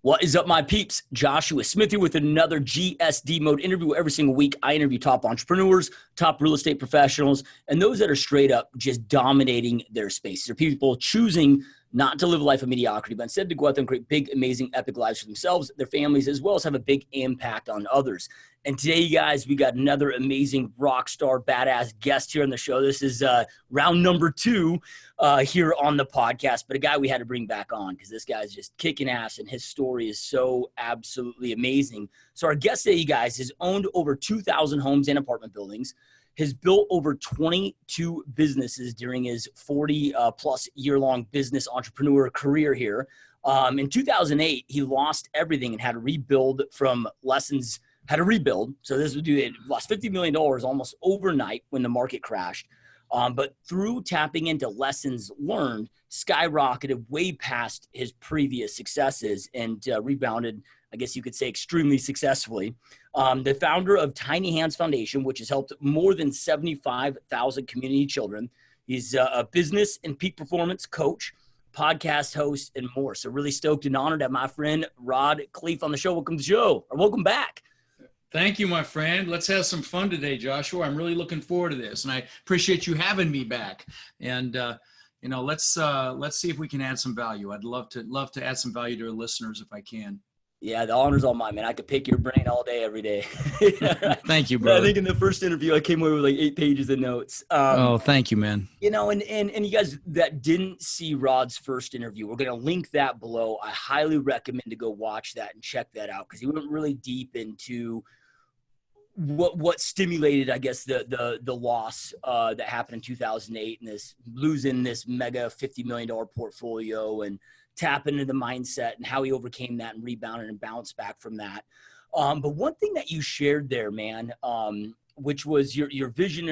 What is up, my peeps? Joshua Smith here with another GSDMode interview. Every single week, I interview top entrepreneurs, top real estate professionals, and those that are straight up just dominating their space. They're people choosing not to live a life of mediocrity, but instead to go out there and create big, amazing, epic lives for themselves, their families, as well as have a big impact on others. And today, you guys, we got another amazing rock star, badass guest here on the show. This is round number 2 here on the podcast, but a guy we had to bring back on because this guy's just kicking ass and his story is so absolutely amazing. So our guest today, you guys, has owned over 2,000 homes and apartment buildings, has built over 22 businesses during his 40-plus year-long business entrepreneur career here. In 2008, he lost everything and had to rebuild from lessons. So this would do it. Lost $50 million almost overnight when the market crashed. But through tapping into lessons learned, skyrocketed way past his previous successes and rebounded, I guess you could say, extremely successfully. The founder of Tiny Hands Foundation, which has helped more than 75,000 community children. He's a business and peak performance coach, podcast host, and more. So really stoked and honored to have my friend Rod Khleif on the show. Welcome to the show, or welcome back. Thank you, my friend. Let's have some fun today, Joshua. I'm really looking forward to this, and I appreciate you having me back. And let's see if we can add some value. I'd love to add some value to our listeners if I can. Yeah, the honor's all mine, man. I could pick your brain all day, every day. Thank you, brother. I think in the first interview, I came away with like 8 pages of notes. Thank you, man. And you guys that didn't see Rod's first interview, we're going to link that below. I highly recommend to go watch that and check that out because he went really deep into what stimulated, I guess, the loss that happened in 2008 and this losing this mega $50 million portfolio and tap into the mindset and how he overcame that and rebounded and bounced back from that. But one thing that you shared there, man, which was your vision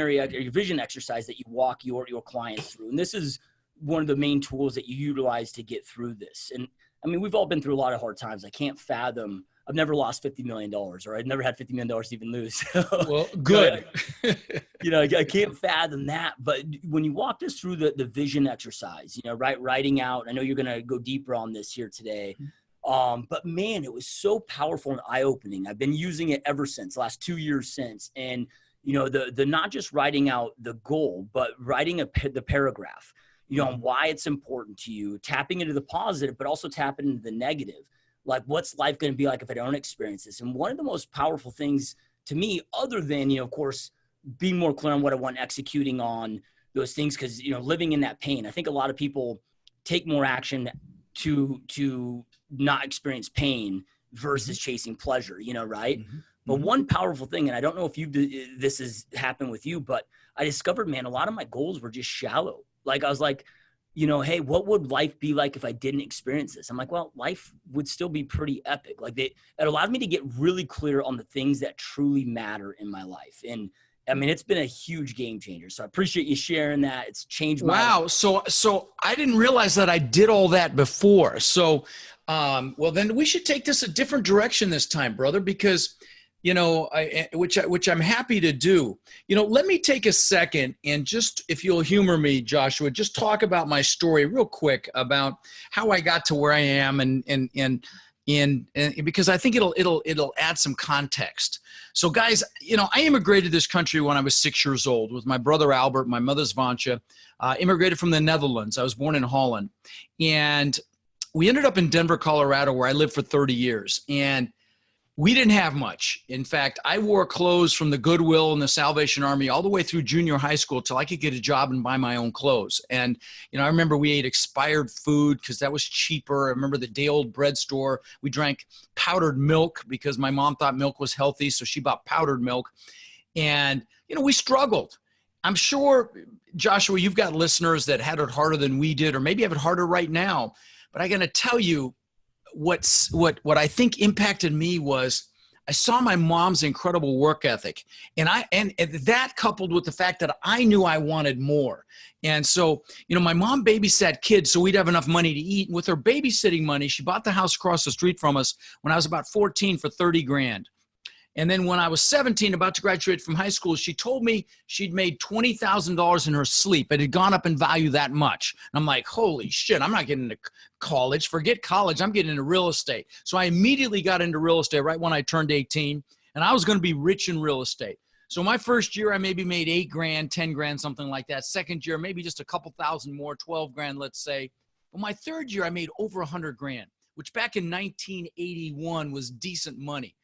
exercise that you walk your clients through. And this is one of the main tools that you utilize to get through this. And I mean, we've all been through a lot of hard times. I can't fathom. I've never lost $50 million, or I've never had $50 million to even lose. Well, good. I can't fathom that. But when you walked us through the vision exercise, writing out, I know you're going to go deeper on this here today. But man, it was so powerful and eye-opening. I've been using it ever since, the last 2 years since. And, the not just writing out the goal, but writing the paragraph, on why it's important to you, tapping into the positive, but also tapping into the negative. Like, what's life going to be like if I don't experience this? And one of the most powerful things to me, other than, of course, being more clear on what I want, executing on those things, because, living in that pain, I think a lot of people take more action to not experience pain versus chasing pleasure, right? Mm-hmm. But one powerful thing, and I don't know if this has happened with you, but I discovered, man, a lot of my goals were just shallow. Like, I was like, hey, what would life be like if I didn't experience this? I'm like, well, life would still be pretty epic. Like, it allowed me to get really clear on the things that truly matter in my life. And I mean, it's been a huge game changer. So I appreciate you sharing that. It's changed my life. So I didn't realize that I did all that before. So, well, then we should take this a different direction this time, brother, because which I'm happy to do. Let me take a second and just, if you'll humor me, Joshua, just talk about my story real quick about how I got to where I am, and because I think it'll add some context. So, guys, I immigrated to this country when I was 6 years old with my brother Albert, my mother's Vansha. Immigrated from the Netherlands. I was born in Holland, and we ended up in Denver, Colorado, where I lived for 30 years, and we didn't have much. In fact, I wore clothes from the Goodwill and the Salvation Army all the way through junior high school till I could get a job and buy my own clothes. And, I remember we ate expired food because that was cheaper. I remember the day-old bread store. We drank powdered milk because my mom thought milk was healthy, so she bought powdered milk. And, we struggled. I'm sure, Joshua, you've got listeners that had it harder than we did, or maybe have it harder right now. But I'm going to tell you, what I think impacted me was I saw my mom's incredible work ethic, and that coupled with the fact that I knew I wanted more. And so, my mom babysat kids so we'd have enough money to eat. And with her babysitting money, she bought the house across the street from us when I was about 14 for $30,000. And then when I was 17, about to graduate from high school, she told me she'd made $20,000 in her sleep. It had gone up in value that much. And I'm like, holy shit, I'm not getting into college. Forget college. I'm getting into real estate. So I immediately got into real estate right when I turned 18. And I was going to be rich in real estate. So my first year, I maybe made 8 grand, 10 grand, something like that. Second year, maybe just a couple thousand more, 12 grand, let's say. But my third year, I made over 100 grand, which back in 1981 was decent money.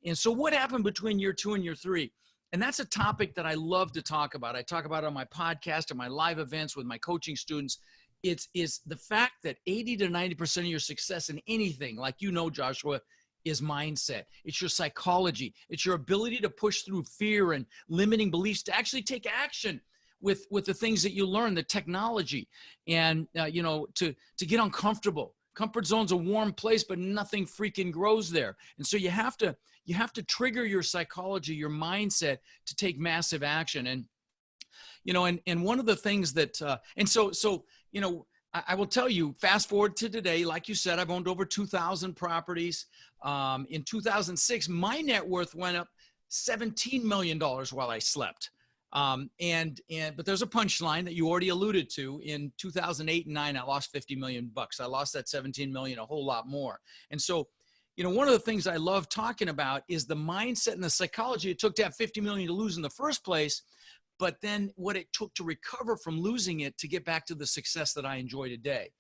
And so what happened between year 2 and year 3? And that's a topic that I love to talk about. I talk about it on my podcast and my live events with my coaching students. It's the fact that 80 to 90% of your success in anything, like you know, Joshua, is mindset. It's your psychology. It's your ability to push through fear and limiting beliefs to actually take action with the things that you learn, the technology, and to get uncomfortable. Comfort zone's a warm place, but nothing freaking grows there. And so you have to trigger your psychology, your mindset to take massive action. And, and one of the things that, I will tell you, fast forward to today, like you said, I've owned over 2,000 properties. In 2006, my net worth went up $17 million while I slept. But there's a punchline that you already alluded to. In 2008 and 9, I lost $50 million. I lost that 17 million, a whole lot more. And so, one of the things I love talking about is the mindset and the psychology it took to have 50 million to lose in the first place, but then what it took to recover from losing it to get back to the success that I enjoy today.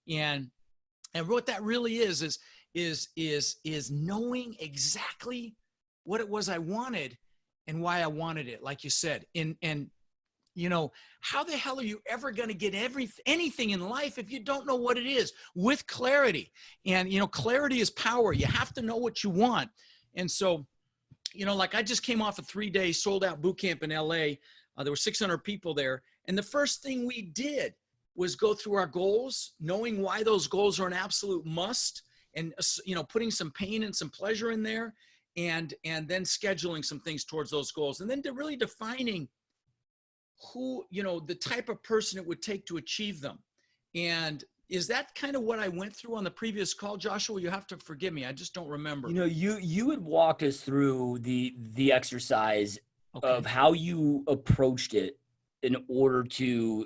And what that really is knowing exactly what it was I wanted and why I wanted it, like you said. And how the hell are you ever going to get anything in life if you don't know what it is with clarity? And, clarity is power. You have to know what you want. And so, like I just came off a 3-day sold out boot camp in LA. There were 600 people there. And the first thing we did was go through our goals, knowing why those goals are an absolute must, and, putting some pain and some pleasure in there, and then scheduling some things towards those goals. And then really defining who, the type of person it would take to achieve them. And is that kind of what I went through on the previous call, Joshua? You have to forgive me. I just don't remember. You had walked us through the exercise of how you approached it in order to,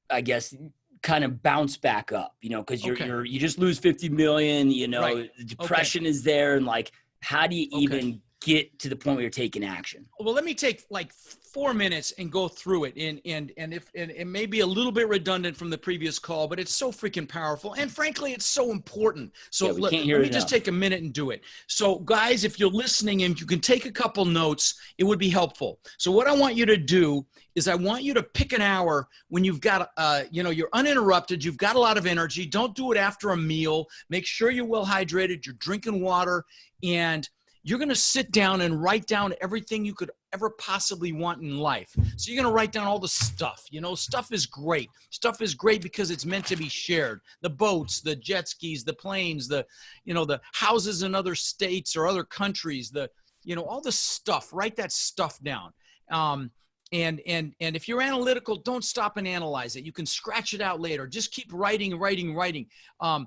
I guess, kind of bounce back up, because you just lose 50 million, right. Depression is there. And like, how do you even get to the point where you're taking action? Well, let me take like 4 minutes and go through it. And it may be a little bit redundant from the previous call, but it's so freaking powerful. And frankly, it's so important. So let me just take a minute and do it. So guys, if you're listening and you can take a couple notes, it would be helpful. So what I want you to do is I want you to pick an hour when you've got, you're uninterrupted. You've got a lot of energy. Don't do it after a meal. Make sure you're well hydrated. You're drinking water, and you're going to sit down and write down everything you could ever possibly want in life. So you're going to write down all the stuff. Stuff is great. Stuff is great because it's meant to be shared. The boats, the jet skis, the planes, the houses in other states or other countries, all the stuff. Write that stuff down. And if you're analytical, don't stop and analyze it. You can scratch it out later. Just keep writing. How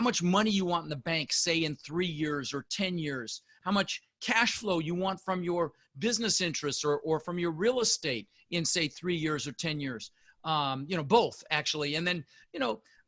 much money you want in the bank, say in 3 years or 10 years, how much cash flow you want from your business interests or from your real estate in, say, 3 years or 10 years, both actually. And then,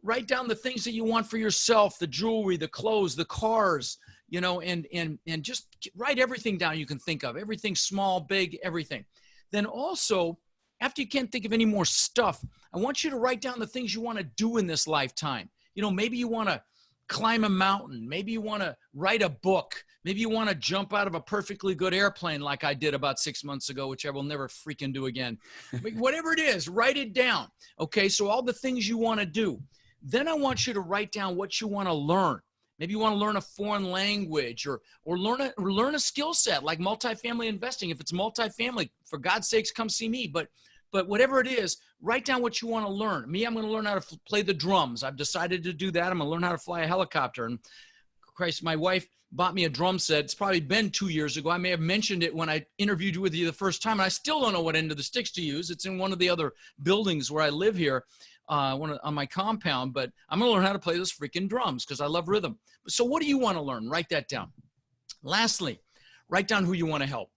write down the things that you want for yourself, the jewelry, the clothes, the cars, and just write everything down you can think of, everything small, big, everything. Then also, after you can't think of any more stuff, I want you to write down the things you want to do in this lifetime. Maybe you want to climb a mountain. Maybe you want to write a book. Maybe you want to jump out of a perfectly good airplane like I did about 6 months ago, which I will never freaking do again. Whatever it is, write it down. Okay, so all the things you want to do. Then I want you to write down what you want to learn. Maybe you want to learn a foreign language or learn a skill set like multifamily investing. If it's multifamily, for God's sakes, come see me. But whatever it is, write down what you want to learn. Me, I'm going to learn how to play the drums. I've decided to do that. I'm going to learn how to fly a helicopter. And Christ, my wife bought me a drum set. It's probably been 2 years ago. I may have mentioned it when I interviewed you with you the first time, and I still don't know what end of the sticks to use. It's in one of the other buildings where I live here, on my compound. But I'm going to learn how to play those freaking drums because I love rhythm. So what do you want to learn? Write that down. Lastly, Write down who you want to help.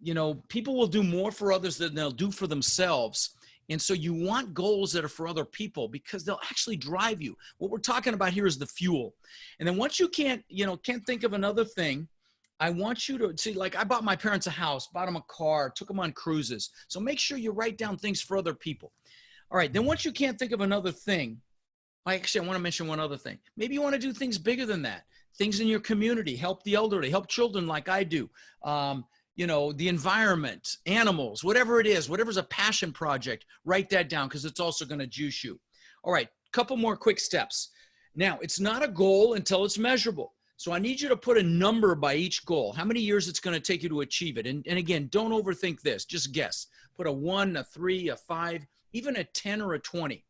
You know, people will do more for others than they'll do for themselves. And so you want goals that are for other people because they'll actually drive you. What we're talking about here is the fuel. And then once you can't think of another thing, I want you to see, like I bought my parents a house, bought them a car, took them on cruises. So make sure you write down things for other people. All right. Then once you can't think of another thing, actually, I want to mention one other thing. Maybe you want to do things bigger than that. Things in your community, help the elderly, help children like I do. You know, the environment, animals, whatever it is, whatever's a passion project, write that down because it's also going to juice you. All right, couple more quick steps. Now, it's not a goal until it's measurable. So I need you to put a number by each goal, how many years it's going to take you to achieve it. And again, don't overthink this, just guess. Put a 1, a 3, a 5, even a 10 or a 20.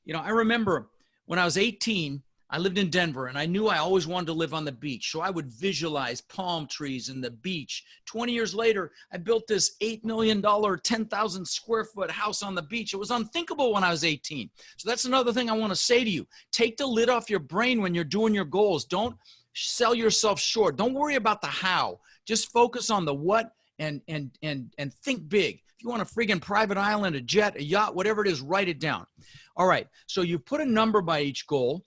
You know, I remember when I was 18, I lived in Denver and I knew I always wanted to live on the beach. So I would visualize palm trees and the beach. 20 years later, I built this $8 million, 10,000 square foot house on the beach. It was unthinkable when I was 18. So that's another thing I want to say to you. Take the lid off your brain when you're doing your goals. Don't sell yourself short. Don't worry about the how. Just focus on the what and think big. If you want a friggin' private island, a jet, a yacht, whatever it is, write it down. All right. So you put a number by each goal.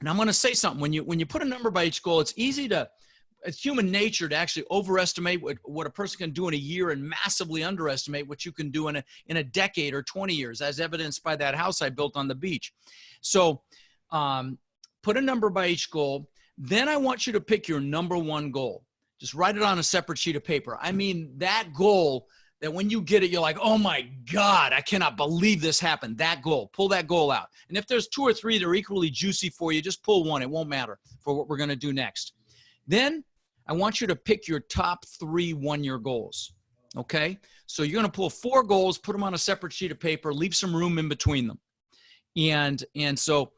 And I'm going to say something. When you put a number by each goal, it's human nature to actually overestimate what a person can do in a year and massively underestimate what you can do in a decade or 20 years, as evidenced by that house I built on the beach. So put a number by each goal. Then I want you to pick your number one goal. Just write it on a separate sheet of paper. I mean, that goal that when you get it, you're like, oh my God, I cannot believe this happened. That goal, pull that goal out. And if there's 2 or 3 that are equally juicy for you, just pull one. It won't matter for what we're going to do next. Then I want you to pick your top 3 one-year goals. Okay. So you're going to pull 4 goals, put them on a separate sheet of paper, leave some room in between them. And so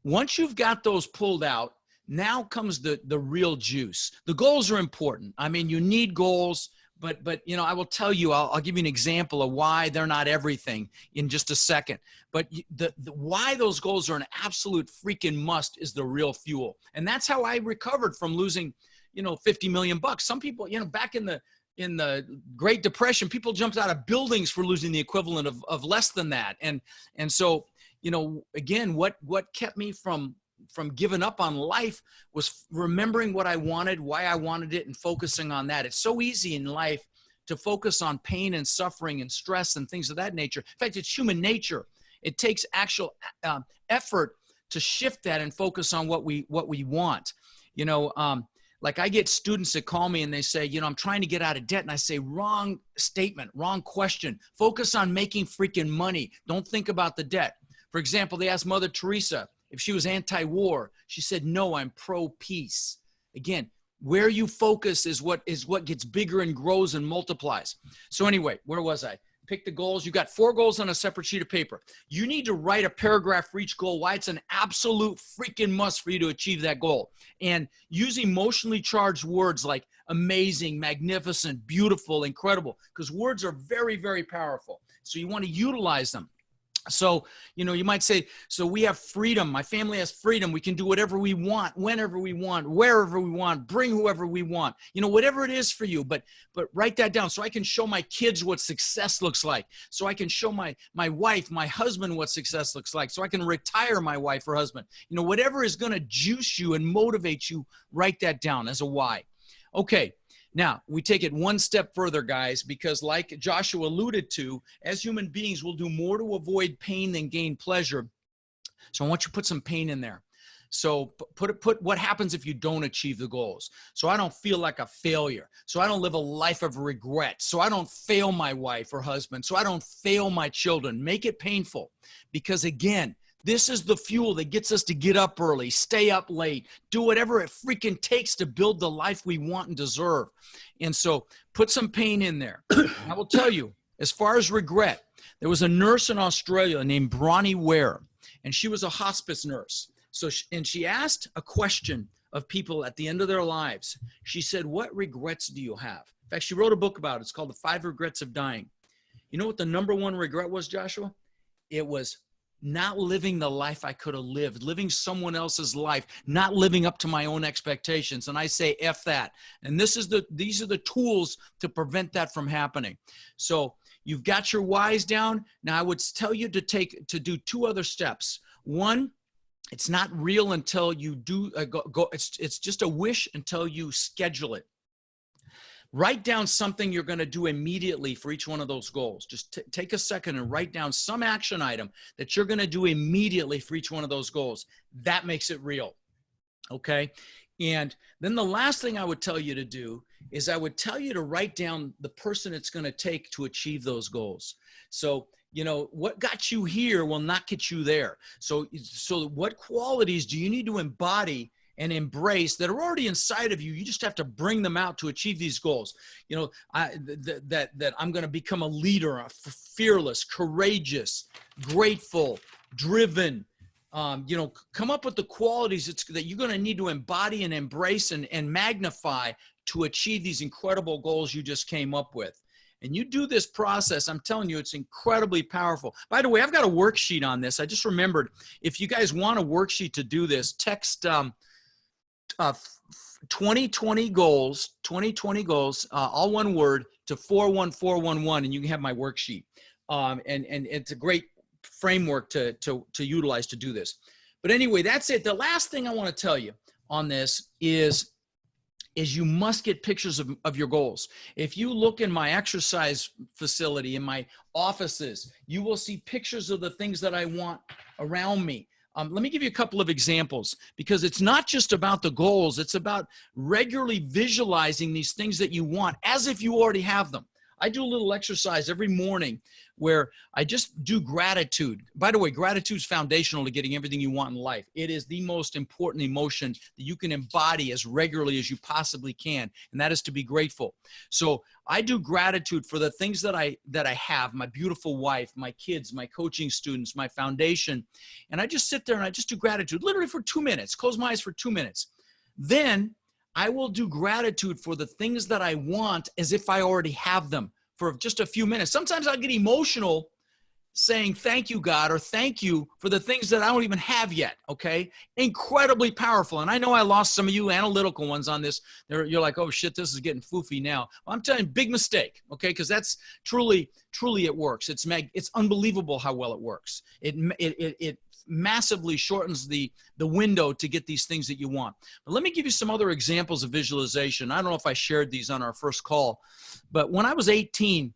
once you've got those pulled out, now comes the real juice. The goals are important. I mean, you need goals. But you know, I will tell you, I'll give you an example of why they're not everything in just a second. But the why those goals are an absolute freaking must is the real fuel. And that's how I recovered from losing, you know, 50 million bucks. Some people, you know, back in the Great Depression, people jumped out of buildings for losing the equivalent of less than that. And so, you know, again, what kept me from giving up on life was remembering what I wanted, why I wanted it, and focusing on that. It's so easy in life to focus on pain and suffering and stress and things of that nature. In fact, it's human nature. It takes actual effort to shift that and focus on what we want. You know, like I get students that call me and they say, you know, I'm trying to get out of debt. And I say, wrong statement, wrong question. Focus on making freaking money. Don't think about the debt. For example, they asked Mother Teresa if she was anti-war. She said, no, I'm pro-peace. Again, where you focus is what gets bigger and grows and multiplies. So anyway, where was I? Pick the goals. You got 4 goals on a separate sheet of paper. You need to write a paragraph for each goal, why it's an absolute freaking must for you to achieve that goal. And use emotionally charged words like amazing, magnificent, beautiful, incredible, because words are very, very powerful. So you want to utilize them. So, you know, you might say, so we have freedom. My family has freedom. We can do whatever we want, whenever we want, wherever we want, bring whoever we want, you know, whatever it is for you. But write that down so I can show my kids what success looks like. So I can show my wife, my husband, what success looks like. So I can retire my wife or husband. You know, whatever is going to juice you and motivate you, write that down as a why. Okay. Now, we take it one step further, guys, because like Joshua alluded to, as human beings, we'll do more to avoid pain than gain pleasure. So I want you to put some pain in there. So put what happens if you don't achieve the goals. So I don't feel like a failure. So I don't live a life of regret. So I don't fail my wife or husband. So I don't fail my children. Make it painful because, again, this is the fuel that gets us to get up early, stay up late, do whatever it freaking takes to build the life we want and deserve. And so put some pain in there. I will tell you, as far as regret, there was a nurse in Australia named Bronnie Ware, and she was a hospice nurse. So, and she asked a question of people at the end of their lives. She said, what regrets do you have? In fact, she wrote a book about it. It's called The 5 Regrets of Dying. You know what the number one regret was, Joshua? It was not living the life I could have lived, living someone else's life, not living up to my own expectations. And I say, F that. And these are the tools to prevent that from happening. So you've got your whys down. Now I would tell you to do 2 other steps. One, it's not real until you do it's just a wish until you schedule it. Write down something you're going to do immediately for each one of those goals. Just take a second and write down some action item that you're going to do immediately for each one of those goals. That makes it real. Okay. And then the last thing I would tell you to do is I would tell you to write down the person it's going to take to achieve those goals. So, what got you here will not get you there. So what qualities do you need to embody and embrace that are already inside of you? You just have to bring them out to achieve these goals. That I'm going to become a leader, fearless, courageous, grateful, driven. Come up with the qualities that you're going to need to embody and embrace and magnify to achieve these incredible goals you just came up with. And you do this process, I'm telling you, it's incredibly powerful. By the way, I've got a worksheet on this. I just remembered, if you guys want a worksheet to do this, text 2020 goals, all one word, to 41411, and you can have my worksheet. And it's a great framework to utilize to do this. But anyway, that's it. The last thing I want to tell you on this is you must get pictures of your goals. If you look in my exercise facility, in my offices, you will see pictures of the things that I want around me. Let me give you a couple of examples, because it's not just about the goals. It's about regularly visualizing these things that you want as if you already have them. I do a little exercise every morning where I just do gratitude. By the way, gratitude is foundational to getting everything you want in life. It is the most important emotion that you can embody as regularly as you possibly can, and that is to be grateful. So I do gratitude for the things that I have, my beautiful wife, my kids, my coaching students, my foundation, and I just sit there and I just do gratitude literally for 2 minutes, close my eyes for 2 minutes. Then I will do gratitude for the things that I want as if I already have them for just a few minutes. Sometimes I'll get emotional saying, thank you, God, or thank you for the things that I don't even have yet, okay? Incredibly powerful. And I know I lost some of you analytical ones on this. You're like, oh, shit, this is getting foofy now. Well, I'm telling you, big mistake, okay? Because that's truly it works. It's unbelievable how well it works. It massively shortens the window to get these things that you want. But let me give you some other examples of visualization. I don't know if I shared these on our first call, but when I was 18,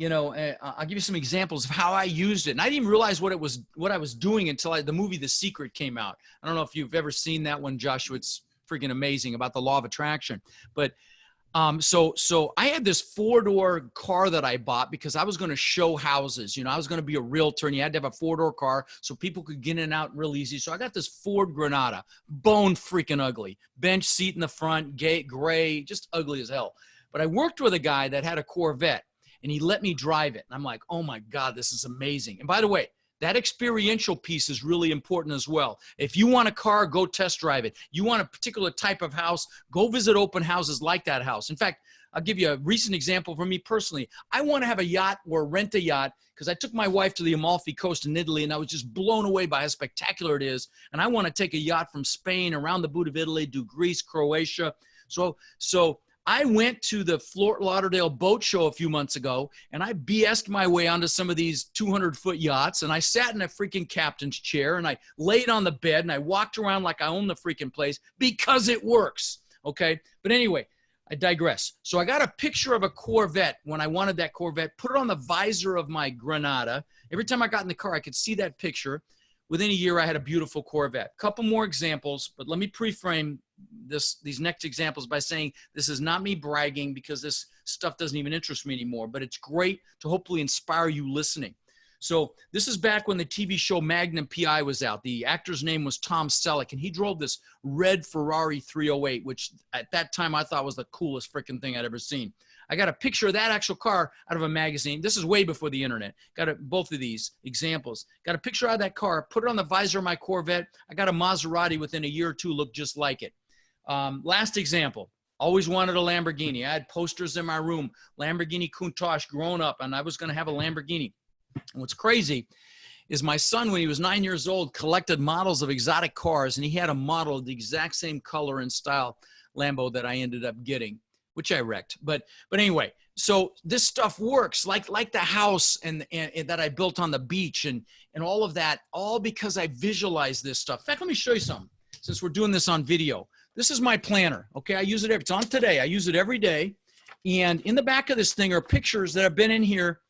I'll give you some examples of how I used it. And I didn't even realize what I was doing until the movie The Secret came out. I don't know if you've ever seen that one, Joshua. It's freaking amazing about the law of attraction. But so I had this 4-door car that I bought because I was going to show houses. I was going to be a realtor, and you had to have a 4-door car so people could get in and out real easy. So I got this Ford Granada, bone freaking ugly, bench seat in the front, gray, just ugly as hell. But I worked with a guy that had a Corvette, and he let me drive it. And I'm like, oh my God, this is amazing. And by the way, that experiential piece is really important as well. If you want a car, go test drive it. You want a particular type of house, go visit open houses like that house. In fact, I'll give you a recent example from me personally. I want to have a yacht or rent a yacht because I took my wife to the Amalfi Coast in Italy, and I was just blown away by how spectacular it is. And I want to take a yacht from Spain around the boot of Italy, do Greece, Croatia. So I went to the Fort Lauderdale boat show a few months ago, and I BS'd my way onto some of these 200-foot yachts, and I sat in a freaking captain's chair, and I laid on the bed, and I walked around like I own the freaking place because it works, okay? But anyway, I digress. So I got a picture of a Corvette when I wanted that Corvette, put it on the visor of my Granada. Every time I got in the car, I could see that picture. Within a year, I had a beautiful Corvette. Couple more examples, but let me pre-frame these next examples by saying this is not me bragging because this stuff doesn't even interest me anymore, but it's great to hopefully inspire you listening. So this is back when the TV show Magnum P.I. was out. The actor's name was Tom Selleck, and he drove this red Ferrari 308, which at that time I thought was the coolest freaking thing I'd ever seen. I got a picture of that actual car out of a magazine. This is way before the internet. Both of these examples. Got a picture out of that car, put it on the visor of my Corvette. I got a Maserati within a year or two, looked just like it. Last example. Always wanted a Lamborghini. I had posters in my room, Lamborghini Countach growing up, and I was going to have a Lamborghini. And what's crazy is my son, when he was 9 years old, collected models of exotic cars, and he had a model of the exact same color and style Lambo that I ended up getting, which I wrecked. But anyway, so this stuff works, like the house and that I built on the beach and all of that, all because I visualized this stuff. In fact, let me show you something, since we're doing this on video. This is my planner, okay? I use it it's on today. I use it every day. And in the back of this thing are pictures that have been in here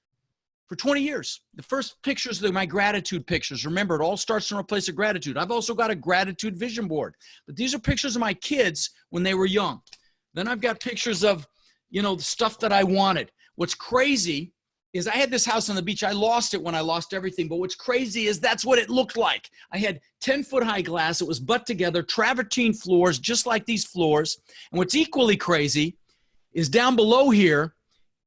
for 20 years. The first pictures are my gratitude pictures. Remember, it all starts from a place of gratitude. I've also got a gratitude vision board. But these are pictures of my kids when they were young. Then I've got pictures of, you know, the stuff that I wanted. What's crazy is I had this house on the beach. I lost it when I lost everything. But what's crazy is that's what it looked like. I had 10-foot high glass. It was butt together, travertine floors, just like these floors. And what's equally crazy is down below here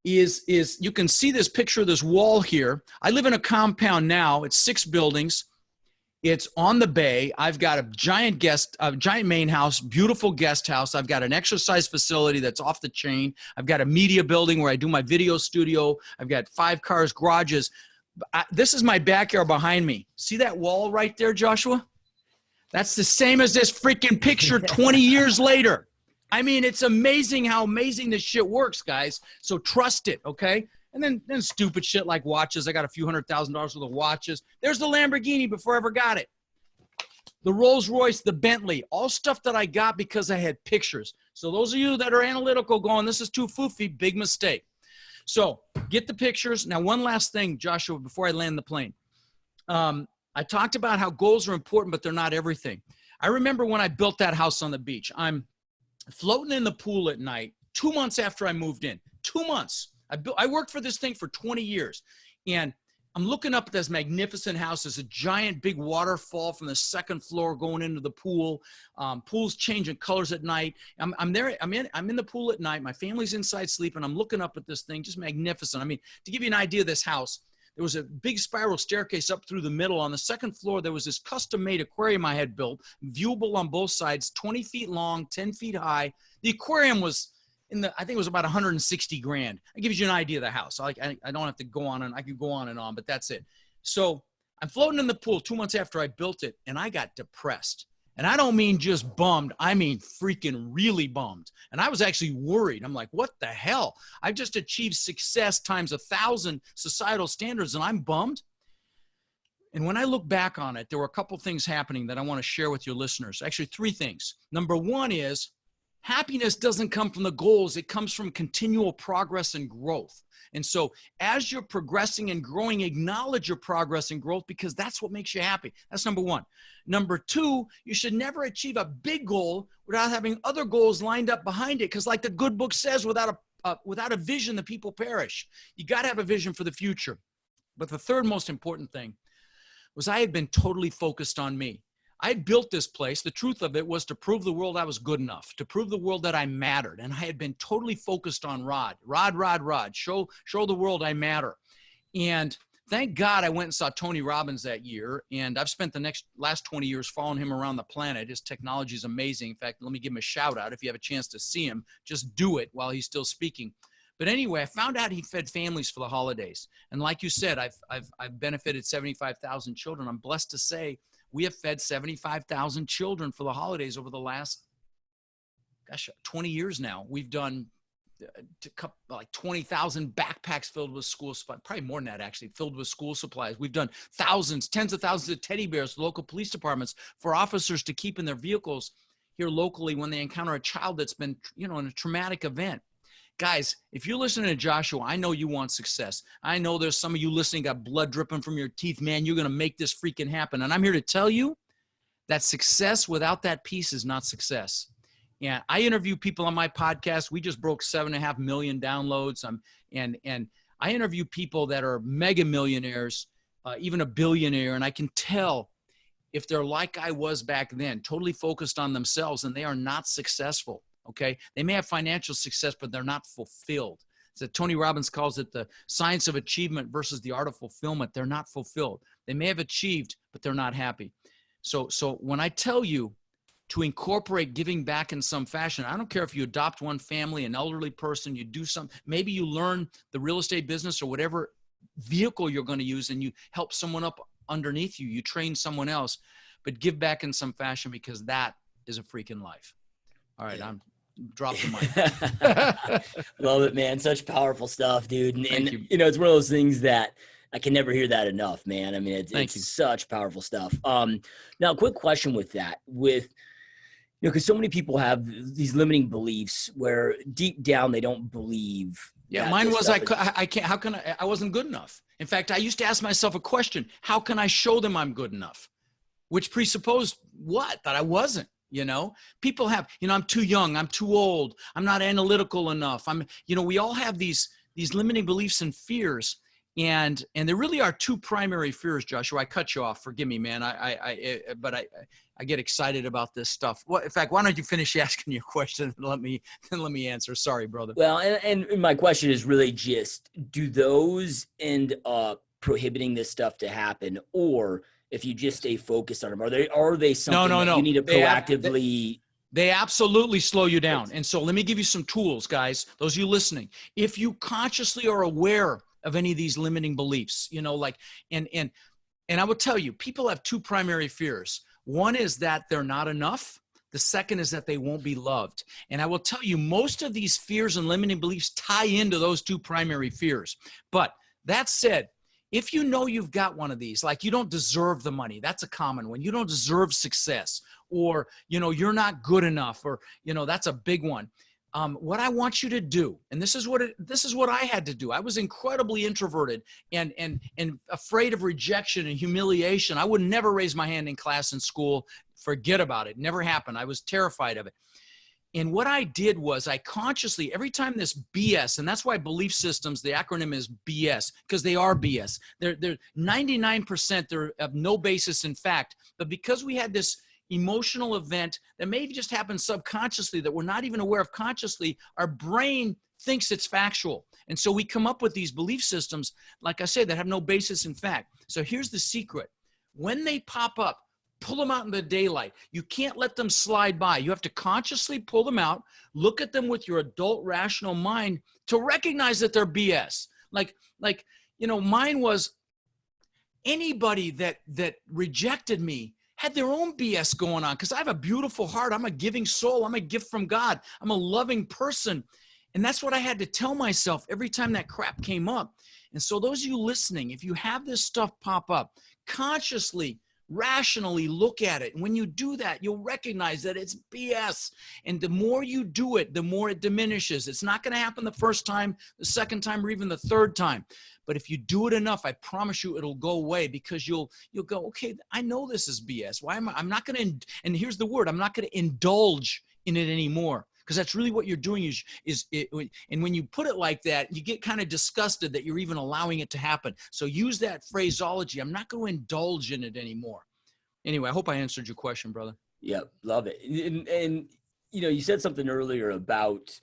is you can see this picture of this wall here. I live in a compound now. It's 6 buildings. It's on the bay. I've got a giant main house, beautiful guest house. I've got an exercise facility that's off the chain. I've got a media building where I do my video studio. I've got 5 cars, garages. This is my backyard behind me. See that wall right there, Joshua? That's the same as this freaking picture 20 years later. I mean, it's amazing how amazing this shit works, guys. So trust it, okay? And then stupid shit like watches. I got a few $100,000 worth of watches. There's the Lamborghini before I ever got it. The Rolls Royce, the Bentley, all stuff that I got because I had pictures. So those of you that are analytical going, this is too foofy, big mistake. So get the pictures. Now, one last thing, Joshua, before I land the plane. I talked about how goals are important, but they're not everything. I remember when I built that house on the beach. I'm floating in the pool at night 2 months after I moved in. 2 months. I worked for this thing for 20 years, and I'm looking up at this magnificent house. There's a giant big waterfall from the 2nd floor going into the pool. Pool's changing colors at night. I'm there. I'm in the pool at night. My family's inside sleeping. I'm looking up at this thing, just magnificent. I mean, to give you an idea of this house, there was a big spiral staircase up through the middle. On the 2nd floor, there was this custom-made aquarium I had built, viewable on both sides, 20 feet long, 10 feet high. The aquarium was I think it was about 160 grand. That gives you an idea of the house. I don't have to go on, and I can go on and on, but that's it. So I'm floating in the pool 2 months after I built it, and I got depressed. And I don't mean just bummed. I mean freaking really bummed. And I was actually worried. I'm like, what the hell? I've just achieved success times 1,000 societal standards, and I'm bummed. And when I look back on it, there were a couple things happening that I want to share with your listeners. Actually, 3 things. Number 1 is, happiness doesn't come from the goals. It comes from continual progress and growth. And so as you're progressing and growing, acknowledge your progress and growth, because that's what makes you happy. That's number 1. Number 2, you should never achieve a big goal without having other goals lined up behind it. Because like the good book says, without a vision, the people perish. You got to have a vision for the future. But the third most important thing was I had been totally focused on me. I built this place. The truth of it was to prove the world I was good enough, to prove the world that I mattered. And I had been totally focused on Rod. Show the world I matter. And thank God I went and saw Tony Robbins that year. And I've spent the last 20 years following him around the planet. His technology is amazing. In fact, let me give him a shout out. If you have a chance to see him, just do it while he's still speaking. But anyway, I found out he fed families for the holidays. And like you said, I've benefited 75,000 children. I'm blessed to say we have fed 75,000 children for the holidays over the last, 20 years now. We've done like 20,000 backpacks filled with school supplies, probably more than that actually, filled with school supplies. We've done thousands, tens of thousands of teddy bears to local police departments for officers to keep in their vehicles here locally when they encounter a child that's been, in a traumatic event. Guys, if you're listening to Joshua, I know you want success. I know there's some of you listening got blood dripping from your teeth. Man, you're going to make this freaking happen. And I'm here to tell you that success without that piece is not success. Yeah, I interview people on my podcast. We just broke 7.5 million downloads. And I interview people that are mega millionaires, even a billionaire. And I can tell if they're like I was back then, totally focused on themselves, and they are not successful. Okay. They may have financial success, but they're not fulfilled. So Tony Robbins calls it the science of achievement versus the art of fulfillment. They're not fulfilled. They may have achieved, but they're not happy. So when I tell you to incorporate giving back in some fashion, I don't care if you adopt one family, an elderly person, you do something, maybe you learn the real estate business or whatever vehicle you're going to use, and you help someone up underneath you. You train someone else, but give back in some fashion, because that is a freaking life. All right. I'm drop the mic. Love it, man. Such powerful stuff, dude. And you. you know, it's one of those things that I can never hear that enough, man. I mean, it's you. such powerful stuff. Now, quick question with that, because so many people have these limiting beliefs where deep down they don't believe. Yeah, mine was I can't. How can I wasn't good enough. In fact, I used to ask myself a question: how can I show them I'm good enough? Which presupposed what? That I wasn't. You know, people have, I'm too young, I'm too old, I'm not analytical enough. We all have these limiting beliefs and fears. And there really are two primary fears, Joshua. I cut you off. Forgive me, man. But I get excited about this stuff. Well, in fact, why don't you finish asking your question and let me answer. Sorry, brother. Well, and my question is really just, do those end up prohibiting this stuff to happen, or if you just stay focused on them, are they something that you need to proactively? They absolutely slow you down. And so let me give you some tools, guys. Those of you listening, if you consciously are aware of any of these limiting beliefs, and I will tell you, people have two primary fears. One is that they're not enough. The second is that they won't be loved. And I will tell you, most of these fears and limiting beliefs tie into those two primary fears. But that said, if you know you've got one of these, like you don't deserve the money, that's a common one. You don't deserve success, or, you're not good enough, or, that's a big one. What I want you to do, and this is what I had to do. I was incredibly introverted and afraid of rejection and humiliation. I would never raise my hand in class in school. Forget about it. Never happened. I was terrified of it. And what I did was I consciously, every time this BS, and that's why belief systems, the acronym is BS, because they are BS. They're 99%, they're of no basis in fact. But because we had this emotional event that may just happen subconsciously that we're not even aware of consciously, our brain thinks it's factual. And so we come up with these belief systems, like I said, that have no basis in fact. So here's the secret. When they pop up, pull them out in the daylight. You can't let them slide by. You have to consciously pull them out, look at them with your adult rational mind to recognize that they're BS. Mine was anybody that rejected me had their own BS going on, because I have a beautiful heart. I'm a giving soul. I'm a gift from God. I'm a loving person. And that's what I had to tell myself every time that crap came up. And so those of you listening, if you have this stuff pop up, consciously, rationally look at it. And when you do that, you'll recognize that it's BS. And the more you do it, the more it diminishes. It's not going to happen the first time, the second time, or even the third time. But if you do it enough, I promise you it'll go away, because you'll go, okay, I know this is BS. Why am I'm not going to, and here's the word, I'm not going to indulge in it anymore. Because that's really what you're doing and when you put it like that, you get kind of disgusted that you're even allowing it to happen. So use that phraseology. I'm not going to indulge in it anymore. Anyway, I hope I answered your question, brother. Yeah, love it. And you said something earlier about,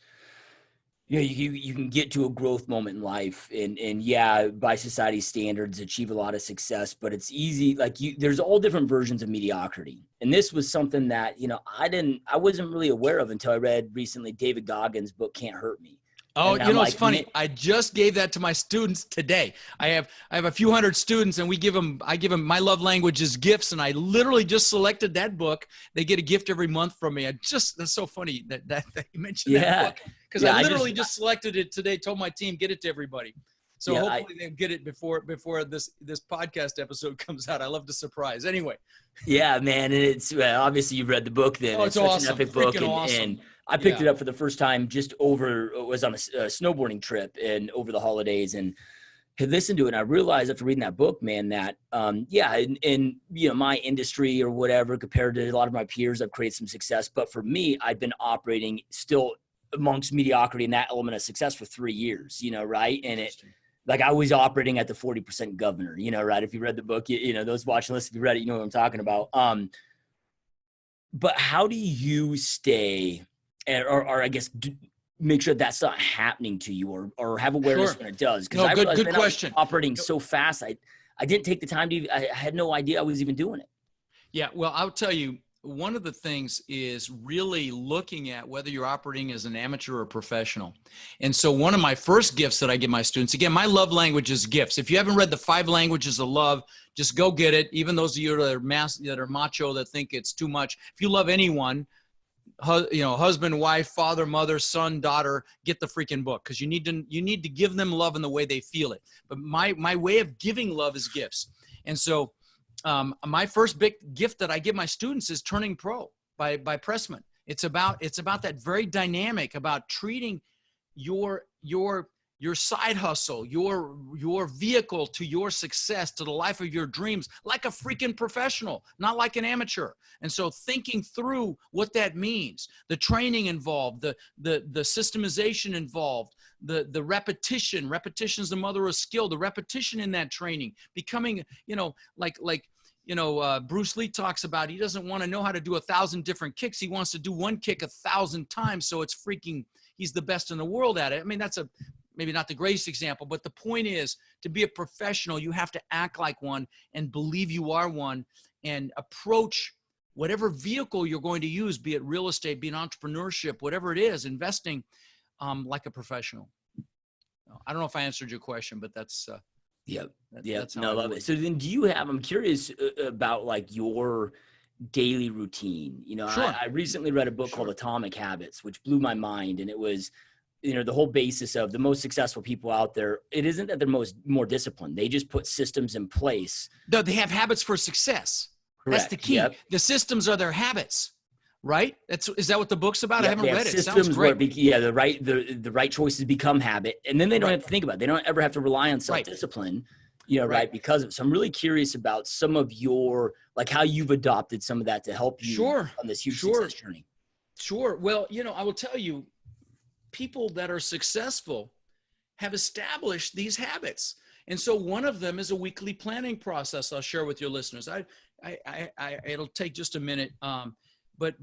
you can get to a growth moment in life and yeah, by society's standards, achieve a lot of success, but it's easy. There's all different versions of mediocrity. And this was something that, I wasn't really aware of until I read recently David Goggins' book, Can't Hurt Me. Oh, it's funny. I just gave that to my students today. I have a few hundred students, and I give them my love language is gifts. And I literally just selected that book. They get a gift every month from me. That's so funny that you mentioned that book, because I literally just selected it today, told my team, get it to everybody. So hopefully they get it before this podcast episode comes out. I love to surprise. Anyway. Yeah, man. And it's obviously you've read the book then. Oh, it's awesome. Such an epic book. Awesome. And I picked it up for the first time was on a snowboarding trip and over the holidays, and had listened to it. And I realized after reading that book, man, that, in my industry or whatever, compared to a lot of my peers, I've created some success. But for me, I've been operating still amongst mediocrity and that element of success for 3 years, right? And I was operating at the 40% governor, right? If you read the book, those watching this, if you read it, you know what I'm talking about. But how do you stay, or I guess make sure that's not happening to you, or have awareness when it does? Because good question. I was operating so fast, I didn't take the time I had no idea I was even doing it. Yeah, well, I'll tell you, one of the things is really looking at whether you're operating as an amateur or professional. And so one of my first gifts that I give my students, again, my love language is gifts. If you haven't read the 5 languages of love, just go get it. Even those of you that are macho, that think it's too much. If you love anyone, husband, wife, father, mother, son, daughter, get the freaking book, because you need to give them love in the way they feel it. But my way of giving love is gifts. And so my first big gift that I give my students is Turning Pro by Pressman. It's about that very dynamic about treating your side hustle, your vehicle to your success, to the life of your dreams, like a freaking professional, not like an amateur. And so thinking through what that means, the training involved, the systemization involved, the repetition is the mother of skill, the repetition in that training, becoming, Bruce Lee talks about, he doesn't want to know how to do 1,000 different kicks. He wants to do one kick 1,000 times. So it's he's the best in the world at it. I mean, that's maybe not the greatest example, but the point is, to be a professional, you have to act like one and believe you are one, and approach whatever vehicle you're going to use, be it real estate, be it entrepreneurship, whatever it is, investing, like a professional. I don't know if I answered your question, but that's that's how I love it. So then I'm curious about like your daily routine. Sure. I recently read a book called Atomic Habits, which blew my mind. And it was, the whole basis of the most successful people out there, it isn't that they're more disciplined. They just put systems in place. No, they have habits for success. Correct. That's the key. Yep. The systems are their habits, right? Is that what the book's about? I haven't read it. It sounds great. The right choices become habit. And then they don't have to think about it. They don't ever have to rely on self-discipline, right? Because of it. So I'm really curious about some of your, like how you've adopted some of that to help you on this huge success journey. Sure. Well, I will tell you, people that are successful have established these habits. And so one of them is a weekly planning process I'll share with your listeners. It'll take just a minute. But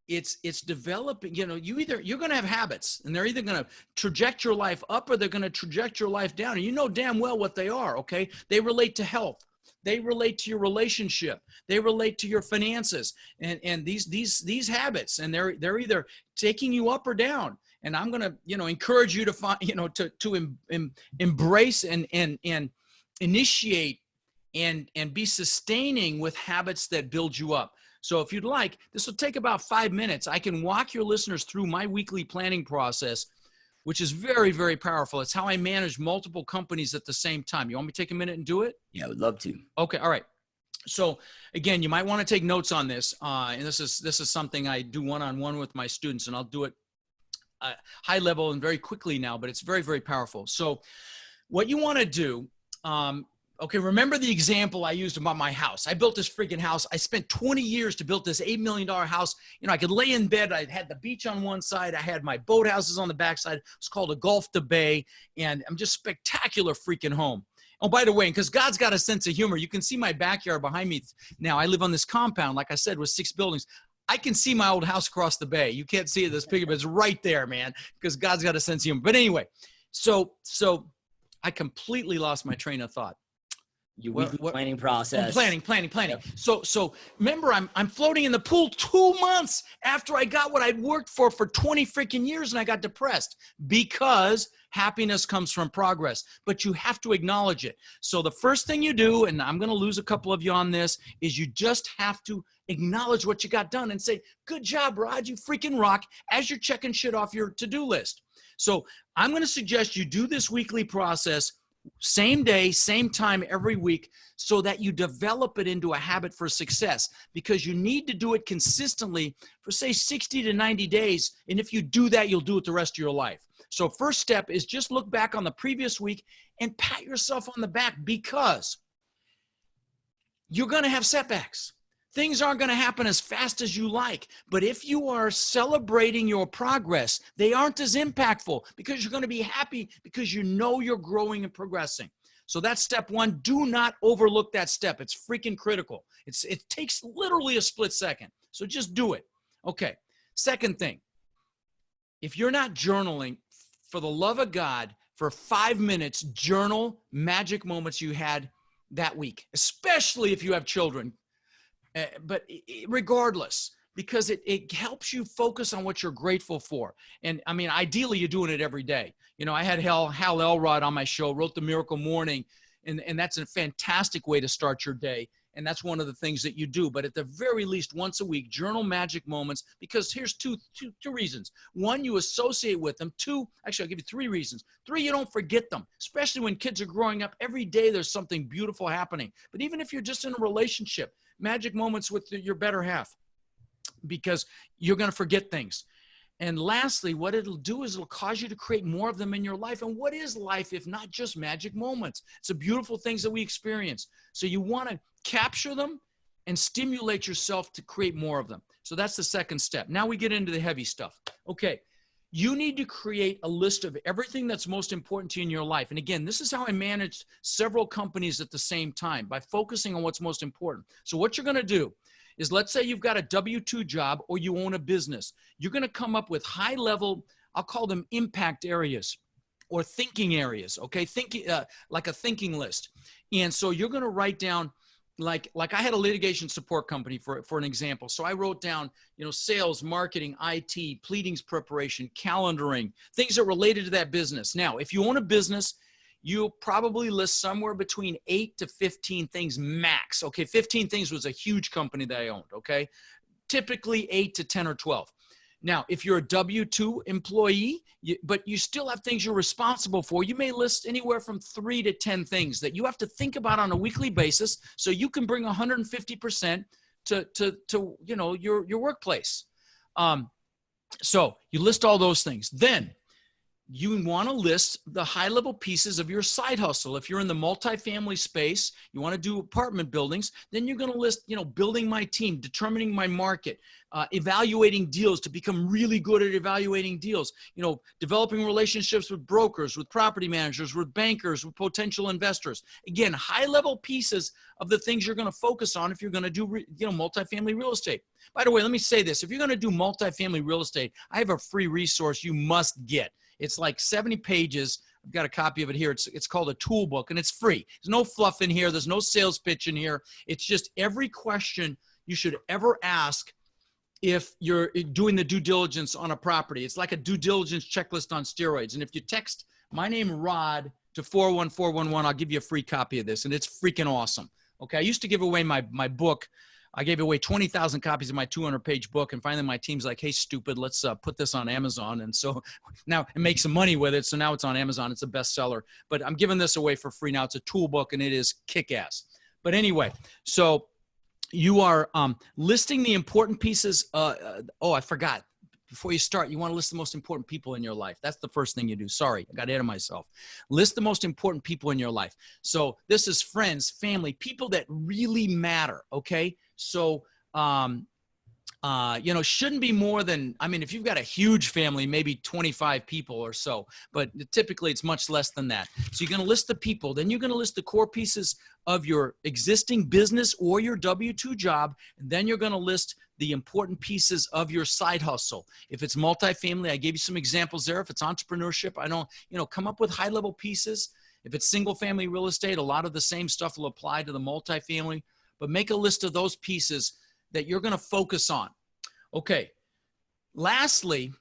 it's developing, you're going to have habits, and they're either going to traject your life up or they're going to traject your life down. And you know damn well what they are. Okay. They relate to health. They relate to your relationship. They relate to your finances, and these habits, and they're either taking you up or down. And I'm going to, encourage you to find, to embrace and initiate and be sustaining with habits that build you up. So if you'd like, this will take about 5 minutes. I can walk your listeners through my weekly planning process, which is very, very powerful. It's how I manage multiple companies at the same time. You want me to take a minute and do it? Yeah, I would love to. Okay. All right. So again, you might want to take notes on this. And this is something I do one-on-one with my students, and I'll do it high level and very quickly now, but it's very, very powerful. So what you want to do, okay, remember the example I used about my house. I built this freaking house. I spent 20 years to build this $8 million house. I could lay in bed. I had the beach on one side. I had my boat houses on the backside. It's called a Gulf to Bay, and I'm just spectacular freaking home. Oh, by the way, because God's got a sense of humor, you can see my backyard behind me now. I live on this compound, like I said, with 6 buildings. I can see my old house across the bay. You can't see it this picture, but it's right there, man, because God's got a sense of humor. But anyway, so I completely lost my train of thought. Your weekly planning process. Planning. Yep. So remember, I'm floating in the pool 2 months after I got what I'd worked for 20 freaking years, and I got depressed because happiness comes from progress, but you have to acknowledge it. So the first thing you do, and I'm going to lose a couple of you on this, is you just have to acknowledge what you got done and say, good job, Rod, you freaking rock, as you're checking shit off your to-do list. So I'm going to suggest you do this weekly process, same day, same time every week, so that you develop it into a habit for success, because you need to do it consistently for say 60 to 90 days. And if you do that, you'll do it the rest of your life. So first step is just look back on the previous week and pat yourself on the back, because you're going to have setbacks. Things aren't going to happen as fast as you like. But if you are celebrating your progress, they aren't as impactful, because you're going to be happy because you know you're growing and progressing. So that's step one. Do not overlook that step. It's freaking critical. It takes literally a split second. So just do it. Okay. Second thing, if you're not journaling, for the love of God, for 5 minutes, journal magic moments you had that week, especially if you have children. But regardless, because it helps you focus on what you're grateful for. And I mean, ideally, you're doing it every day. You know, I had Hal Elrod on my show, wrote The Miracle Morning, and that's a fantastic way to start your day. And that's one of the things that you do. But at the very least, once a week, journal magic moments, because here's two reasons. One, you associate with them. Two, actually, I'll give you 3 reasons. 3, you don't forget them, especially when kids are growing up. Every day, there's something beautiful happening. But even if you're just in a relationship, magic moments with your better half, because you're going to forget things. And lastly, what it'll do is it'll cause you to create more of them in your life. And what is life if not just magic moments? It's the beautiful things that we experience. So you want to capture them and stimulate yourself to create more of them. So that's the second step. Now we get into the heavy stuff. Okay. You need to create a list of everything that's most important to you in your life. And again, this is how I managed several companies at the same time, by focusing on what's most important. So what you're going to do is, let's say you've got a W-2 job or you own a business. You're going to come up with high level, I'll call them impact areas or thinking areas. Okay. Thinking, like a thinking list. And so you're going to write down, like I had a litigation support company for an example. So I wrote down, you know, sales, marketing, IT, pleadings preparation, calendaring, things that related to that business. Now, if you own a business, you'll probably list somewhere between 8 to 15 things max. Okay. 15 things was a huge company that I owned. Okay. Typically 8 to 10 or 12. Now, if you're a W-2 employee, but you still have things you're responsible for, you may list anywhere from 3 to 10 things that you have to think about on a weekly basis, so you can bring 150% to you know, your workplace. So you list all those things. Then you want to list the high-level pieces of your side hustle. If you're in the multifamily space, you want to do apartment buildings, then you're going to list, you know, building my team, determining my market, evaluating deals to become really good at evaluating deals, you know, developing relationships with brokers, with property managers, with bankers, with potential investors. Again, high-level pieces of the things you're going to focus on if you're going to do, you know, multifamily real estate. By the way, let me say this. If you're going to do multifamily real estate, I have a free resource you must get. It's like 70 pages. I've got a copy of it here. It's called a toolbook, and it's free. There's no fluff in here. There's no sales pitch in here. It's just every question you should ever ask if you're doing the due diligence on a property. It's like a due diligence checklist on steroids. And if you text my name, Rod, to 41411, I'll give you a free copy of this, and it's freaking awesome. Okay, I used to give away my book. I gave away 20,000 copies of my 200-page book, and finally my team's like, hey, stupid, let's put this on Amazon. And so now it makes some money with it. So now it's on Amazon. It's a bestseller. But I'm giving this away for free now. It's a toolbook, and it is kick-ass. But anyway, so you are listing the important pieces. Oh, I forgot. Before you start, you want to list the most important people in your life. That's the first thing you do. Sorry, I got ahead of myself. List the most important people in your life. So this is friends, family, people that really matter, okay? So, you know, shouldn't be more than, I mean, if you've got a huge family, maybe 25 people or so, but typically it's much less than that. So you're going to list the people, then you're going to list the core pieces of your existing business or your W-2 job, and then you're going to list the important pieces of your side hustle. If it's multifamily, I gave you some examples there. If it's entrepreneurship, I don't, you know, come up with high-level pieces. If it's single-family real estate, a lot of the same stuff will apply to the multifamily, but make a list of those pieces that you're going to focus on. Okay. Lastly,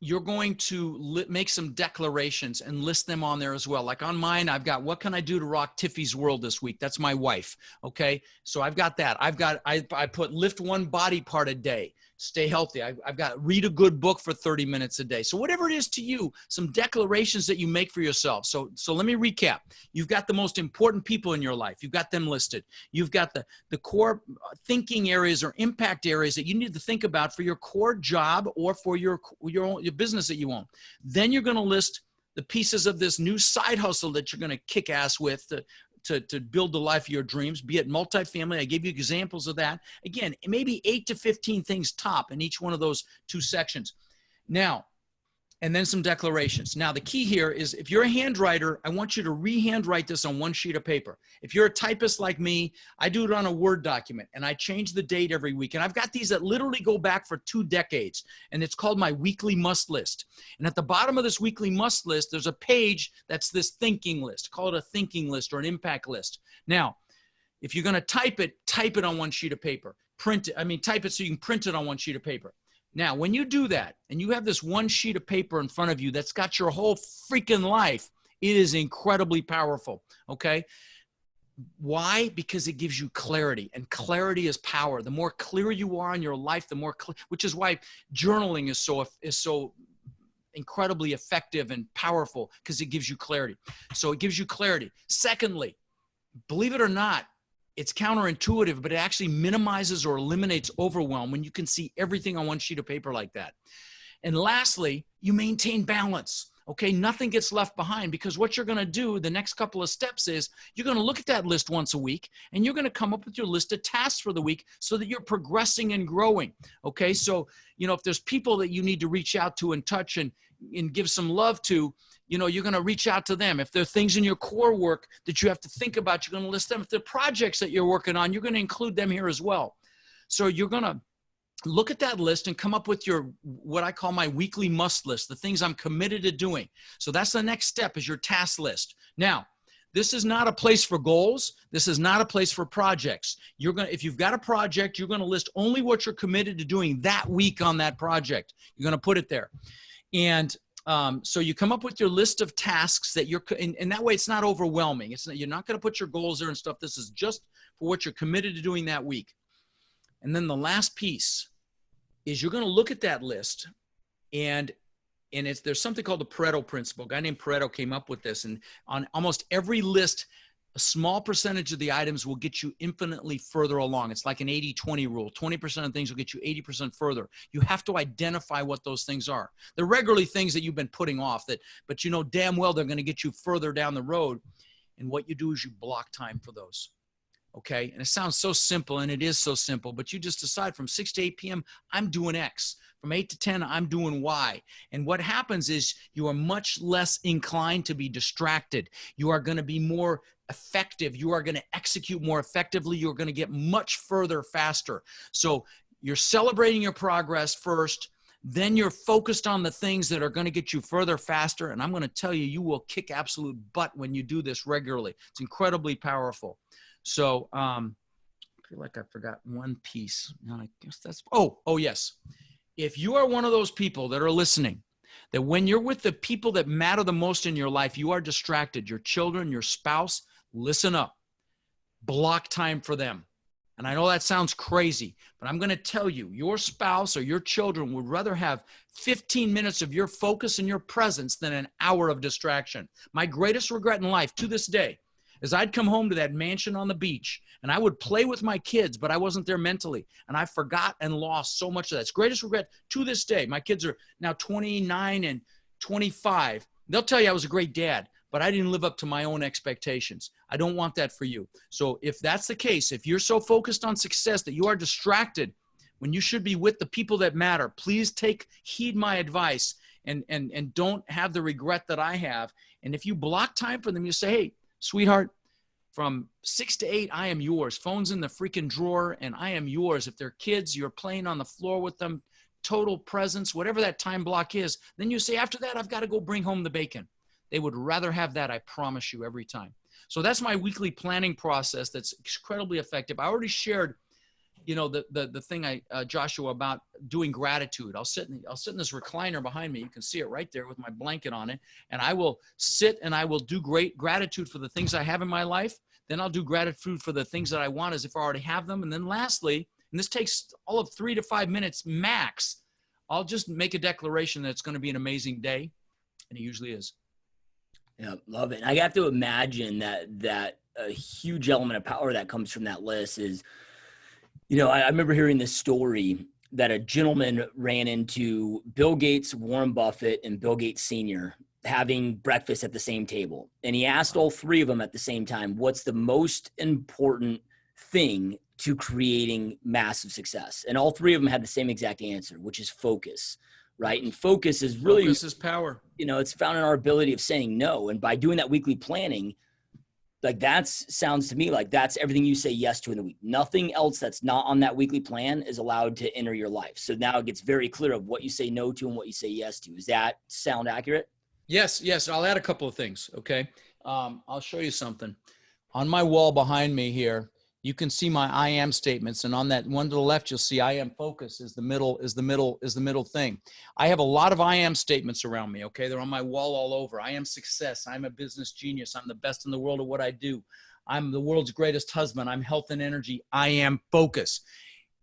you're going to make some declarations and list them on there as well. Like on mine, I've got, what can I do to rock Tiffy's world this week? That's my wife. Okay. So I've got that. I put lift one body part a day, stay healthy. I've got read a good book for 30 minutes a day. So whatever it is to you, some declarations that you make for yourself. So let me recap. You've got the most important people in your life. You've got them listed. You've got the core thinking areas or impact areas that you need to think about for your core job or for your business that you own. Then you're going to list the pieces of this new side hustle that you're going to kick ass with to build the life of your dreams, be it multifamily. I gave you examples of that. Again, maybe 8 to 15 things top in each one of those 2 sections. Now, and then some declarations. Now, the key here is if you're a handwriter, I want you to re-handwrite this on one sheet of paper. If you're a typist like me, I do it on a Word document, and I change the date every week. And I've got these that literally go back for 2 decades, and it's called my weekly must list. And at the bottom of this weekly must list, there's a page that's this thinking list. Call it a thinking list or an impact list. Now, if you're going to type it on one sheet of paper. type it so you can print it on one sheet of paper. Now, when you do that and you have this one sheet of paper in front of you that's got your whole freaking life, it is incredibly powerful, okay? Why? Because it gives you clarity, and clarity is power. The more clear you are in your life, the more which is why journaling is so incredibly effective and powerful, because it gives you clarity. So it gives you clarity. Secondly, believe it or not, it's counterintuitive, but it actually minimizes or eliminates overwhelm when you can see everything on one sheet of paper like that. And lastly, you maintain balance. Okay, nothing gets left behind, because what you're going to do, the next couple of steps is you're going to look at that list once a week, and you're going to come up with your list of tasks for the week so that you're progressing and growing. Okay, so, if there's people that you need to reach out to and touch and give some love to, you're going to reach out to them. If there are things in your core work that you have to think about, you're going to list them. If there are projects that you're working on, you're going to include them here as well. So you're going to look at that list and come up with what I call my weekly must list, the things I'm committed to doing. So that's the next step, is your task list. Now, this is not a place for goals. This is not a place for projects. If you've got a project, you're going to list only what you're committed to doing that week on that project. You're going to put it there. And so you come up with your list of tasks that and that way it's not overwhelming. You're not going to put your goals there and stuff. This is just for what you're committed to doing that week. And then the last piece is you're going to look at that list, and there's something called the Pareto principle. A guy named Pareto came up with this, and on almost every list, a small percentage of the items will get you infinitely further along. It's like an 80-20 rule. 20% of things will get you 80% further. You have to identify what those things are. They're regularly things that you've been putting off, but you know damn well they're going to get you further down the road. And what you do is you block time for those. Okay. And it sounds so simple, and it is so simple, but you just decide from 6 to 8 p.m., I'm doing X. From 8 to 10, I'm doing Y. And what happens is you are much less inclined to be distracted. You are going to be more effective. You are going to execute more effectively. You're going to get much further faster. So you're celebrating your progress first. Then you're focused on the things that are going to get you further faster. And I'm going to tell you, you will kick absolute butt when you do this regularly. It's incredibly powerful. So I feel like I forgot one piece. I guess that's, oh yes. If you are one of those people that are listening, that when you're with the people that matter the most in your life, you are distracted, your children, your spouse, listen up. Block time for them. And I know that sounds crazy, but I'm going to tell you, your spouse or your children would rather have 15 minutes of your focus and your presence than an hour of distraction. My greatest regret in life to this day is I'd come home to that mansion on the beach and I would play with my kids, but I wasn't there mentally. And I forgot and lost so much of that. It's greatest regret to this day. My kids are now 29 and 25. They'll tell you I was a great dad, but I didn't live up to my own expectations. I don't want that for you. So if that's the case, if you're so focused on success that you are distracted when you should be with the people that matter, please heed my advice and don't have the regret that I have. And if you block time for them, you say, hey, sweetheart, from 6 to 8, I am yours. Phone's in the freaking drawer, and I am yours. If they're kids, you're playing on the floor with them, total presence, whatever that time block is. Then you say, after that, I've got to go bring home the bacon. They would rather have that, I promise you, every time. So that's my weekly planning process that's incredibly effective. I already shared, the thing Joshua, about doing gratitude. I'll sit in this recliner behind me. You can see it right there with my blanket on it. And I will sit and I will do great gratitude for the things I have in my life. Then I'll do gratitude for the things that I want as if I already have them. And then lastly, and this takes all of 3 to 5 minutes max, I'll just make a declaration that it's going to be an amazing day. And it usually is. Yeah, love it. And I have to imagine that a huge element of power that comes from that list is, I remember hearing this story that a gentleman ran into Bill Gates, Warren Buffett, and Bill Gates Sr. having breakfast at the same table. And he asked all three of them at the same time, what's the most important thing to creating massive success? And all three of them had the same exact answer, which is focus, right? And focus is really, focus is power. It's found in our ability of saying no. And by doing that weekly planning, like sounds to me like that's everything you say yes to in the week. Nothing else that's not on that weekly plan is allowed to enter your life. So now it gets very clear of what you say no to and what you say yes to. Does that sound accurate? Yes. I'll add a couple of things. Okay. I'll show you something on my wall behind me here. you can see my I am statements. And on that one to the left, you'll see I am focus is the middle thing. I have a lot of I am statements around me. Okay. They're on my wall all over. I am success. I'm a business genius. I'm the best in the world at what I do. I'm the world's greatest husband. I'm health and energy. I am focus.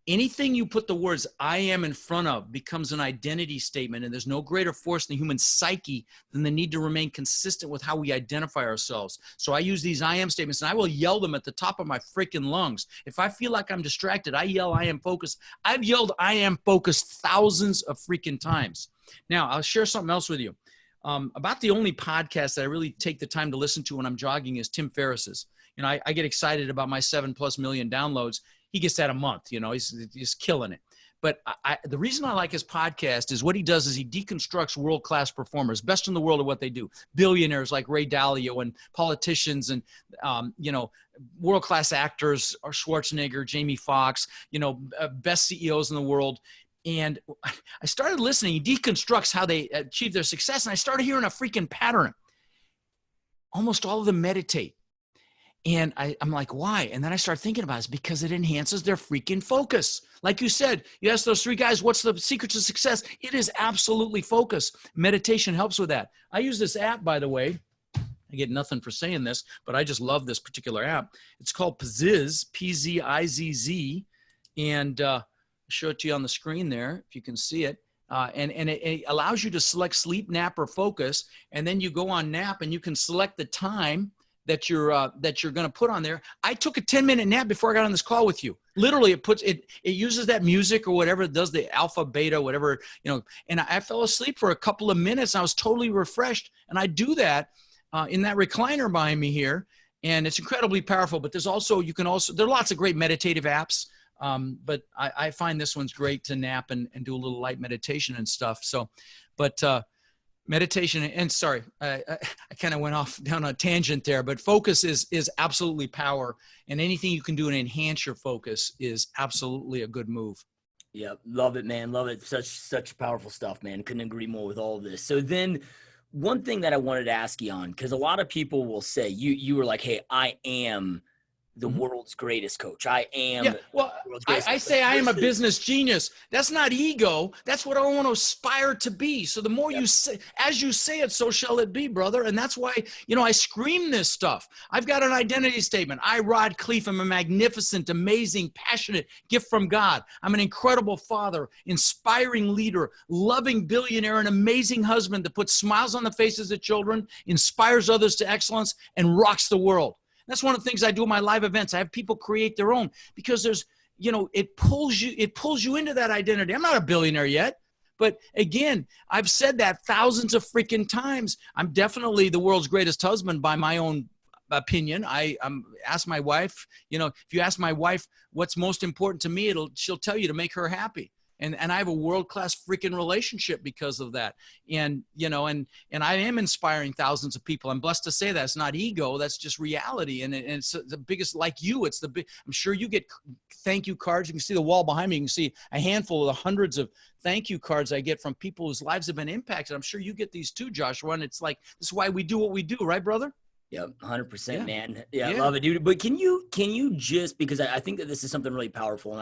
Anything you put the words I am in front of becomes an identity statement, and there's no greater force in the human psyche than the need to remain consistent with how we identify ourselves. So I use these I am statements, and I will yell them at the top of my freaking lungs. If I feel like I'm distracted, I yell I am focused. I've yelled I am focused thousands of freaking times. Now, I'll share something else with you. About the only podcast that I really take the time to listen to when I'm jogging is Tim Ferriss's. You know, I get excited about my 7+ million downloads. He gets that a month, you know, he's killing it. But the reason I like his podcast is what he does is he deconstructs world-class performers, best in the world at what they do. Billionaires like Ray Dalio and politicians and, you know, world-class actors, Schwarzenegger, Jamie Foxx, you know, best CEOs in the world. And I started listening. He deconstructs how they achieve their success. And I started hearing a freaking pattern. Almost all of them meditate. And I'm like, why? And then I start thinking about it. It's because it enhances their freaking focus. Like you said, you ask those 3 guys, what's the secret to success? It is absolutely focus. Meditation helps with that. I use this app, by the way. I get nothing for saying this, but I just love this particular app. It's called Pzizz, P-Z-I-Z-Z. And I'll show it to you on the screen there, if you can see it. And it allows you to select sleep, nap, or focus. And then you go on nap and you can select the time that you're going to put on there. I took a 10-minute nap before I got on this call with you. Literally, it uses that music or whatever it does, the alpha, beta, whatever, you know, and I fell asleep for a couple of minutes. I was totally refreshed. And I do that in that recliner behind me here. And it's incredibly powerful, but there are lots of great meditative apps. But I find this one's great to nap and do a little light meditation and stuff. So, but, meditation, and sorry, I kind of went off down a tangent there, but focus is absolutely power, and anything you can do to enhance your focus is absolutely a good move. Yeah, love it, man. Love it. Such powerful stuff, man. Couldn't agree more with all of this. So then one thing that I wanted to ask you on, because a lot of people will say, you were like, hey, I am the world's greatest coach. I am. Yeah, well, I say I am a business genius. That's not ego. That's what I want to aspire to be. So the more you say, as you say it, so shall it be, brother. And that's why, you know, I scream this stuff. I've got an identity statement. I, Rod Khleif, am a magnificent, amazing, passionate gift from God. I'm an incredible father, inspiring leader, loving billionaire, an amazing husband that puts smiles on the faces of children, inspires others to excellence, and rocks the world. That's one of the things I do in my live events. I have people create their own because there's, you know, it pulls you into that identity. I'm not a billionaire yet, but again, I've said that thousands of freaking times. I'm definitely the world's greatest husband by my own opinion. I ask my wife, you know, if you ask my wife what's most important to me, she'll tell you to make her happy. And I have a world-class freaking relationship because of that. And, you know, and I am inspiring thousands of people. I'm blessed to say that. It's not ego. That's just reality. And it's the biggest, like you, I'm sure you get thank you cards. You can see the wall behind me. You can see a handful of the hundreds of thank you cards I get from people whose lives have been impacted. I'm sure you get these too, Joshua. And it's like, this is why we do what we do. Right, brother? Yeah, 100%, man. Yeah, I love it, dude. But can you just, because I think that this is something really powerful,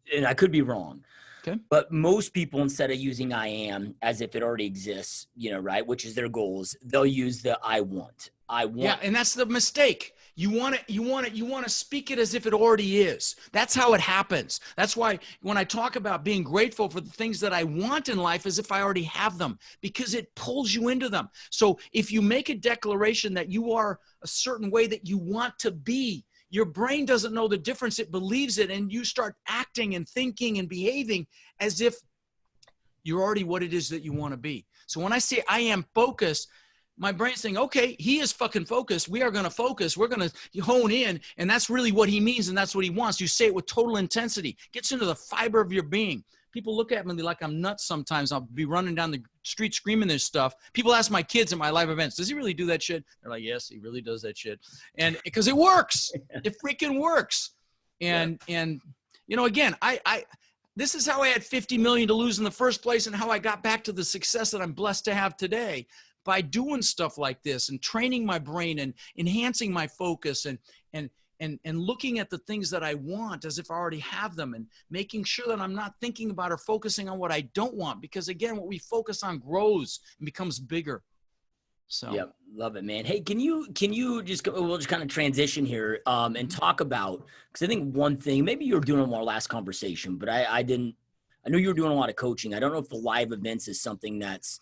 and I could be wrong, okay, but most people, instead of using I am as if it already exists, you know, right, which is their goals, they'll use the I want. Yeah, and that's the mistake. You want to speak it as if it already is. That's how it happens. That's why when I talk about being grateful for the things that I want in life as if I already have them, because it pulls you into them. So if you make a declaration that you are a certain way that you want to be, your brain doesn't know the difference. It believes it, and you start acting and thinking and behaving as if you're already what it is that you want to be. So when I say I am focused, my brain's saying, okay, he is fucking focused. We are going to focus. We're going to hone in, and that's really what he means, and that's what he wants. You say it with total intensity. Gets into the fiber of your being. People look at me like I'm nuts sometimes. I'll be running down the street screaming this stuff. People ask my kids at my live events, does he really do that shit? They're like, yes, he really does that shit. And because it works. It freaking works. And you know, again, this is how I had 50 million to lose in the first place and how I got back to the success that I'm blessed to have today. by doing stuff like this and training my brain and enhancing my focus and looking at the things that I want as if I already have them, and making sure that I'm not thinking about or focusing on what I don't want, because again, what we focus on grows and becomes bigger. So yeah, love it, man. Hey, can you just go, we'll just kind of transition here and talk about, because I think one thing, maybe you were doing on our last conversation, but I know you were doing a lot of coaching. I don't know if the live events is something that's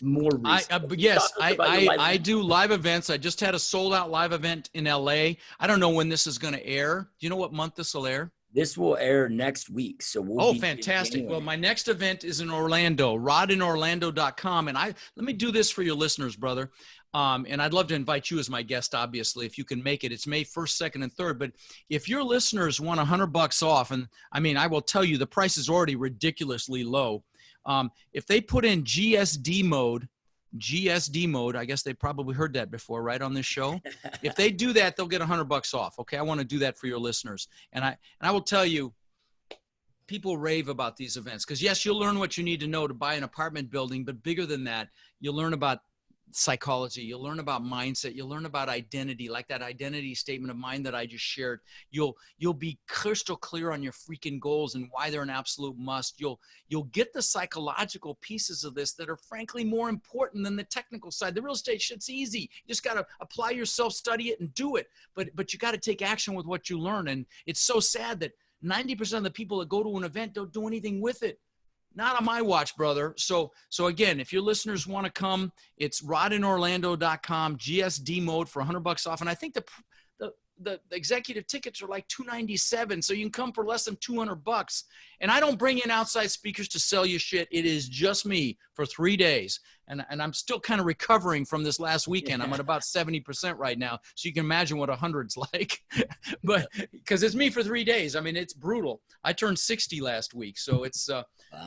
more recent. Yes, I do live events. I just had a sold out live event in LA. I don't know when this is going to air. Do you know what month this will air? This will air next week. So we'll be fantastic. Well, my next event is in Orlando, rodinorlando.com. And let me do this for your listeners, brother. And I'd love to invite you as my guest, obviously, if you can make it. It's May 1st, 2nd, and 3rd. But if your listeners want $100 off, and I mean, I will tell you, the price is already ridiculously low. If they put in GSDMode, I guess they probably heard that before, right, on this show. If they do that, they'll get $100 off. Okay, I want to do that for your listeners, and I will tell you, people rave about these events because yes, you'll learn what you need to know to buy an apartment building, but bigger than that, you'll learn about psychology, you'll learn about mindset, you'll learn about identity, like that identity statement of mine that I just shared. You'll be crystal clear on your freaking goals and why they're an absolute must. You'll get the psychological pieces of this that are frankly more important than the technical side. The real estate shit's easy. You just got to apply yourself, study it, and do it. But you got to take action with what you learn. And it's so sad that 90% of the people that go to an event don't do anything with it. Not on my watch, brother. So again, if your listeners want to come, it's rodinorlando.com, GSDMode for $100 off. And I think the executive tickets are like $297. So you can come for less than $200. And I don't bring in outside speakers to sell you shit. It is just me for 3 days. And I'm still kind of recovering from this last weekend. I'm at about 70% right now. So you can imagine what 100's like, but because it's me for 3 days. I mean, it's brutal. I turned 60 last week. So it's, wow,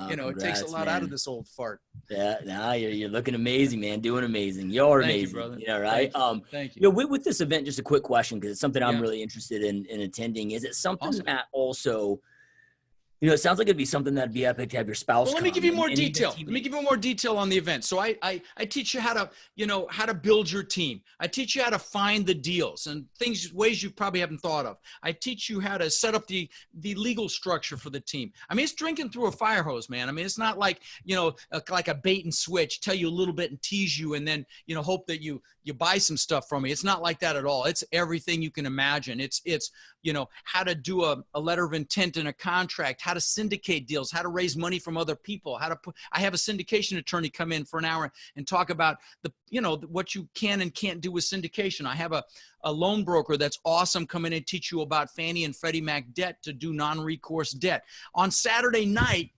congrats, it takes a lot out of this old fart. Yeah, no, you're looking amazing, man. Doing amazing. You're amazing. Thank you, brother. You know, right? Thank you. With this event, just a quick question, because it's something I'm really interested in attending. Is it something that also, it sounds like it'd be something that'd be epic to have your spouse. Well, let me give you more detail. Let me give you more detail on the event. So I teach you how to build your team. I teach you how to find the deals and ways you probably haven't thought of. I teach you how to set up the legal structure for the team. I mean, it's drinking through a fire hose, man. I mean, it's not like, like a bait and switch, tell you a little bit and tease you and then, hope that you buy some stuff from me. It's not like that at all. It's everything you can imagine. It's how to do a letter of intent in a contract, how to syndicate deals, how to raise money from other people, I have a syndication attorney come in for an hour and talk about what you can and can't do with syndication. I have a loan broker that's awesome come in and teach you about Fannie and Freddie Mac debt to do non-recourse debt. On Saturday night,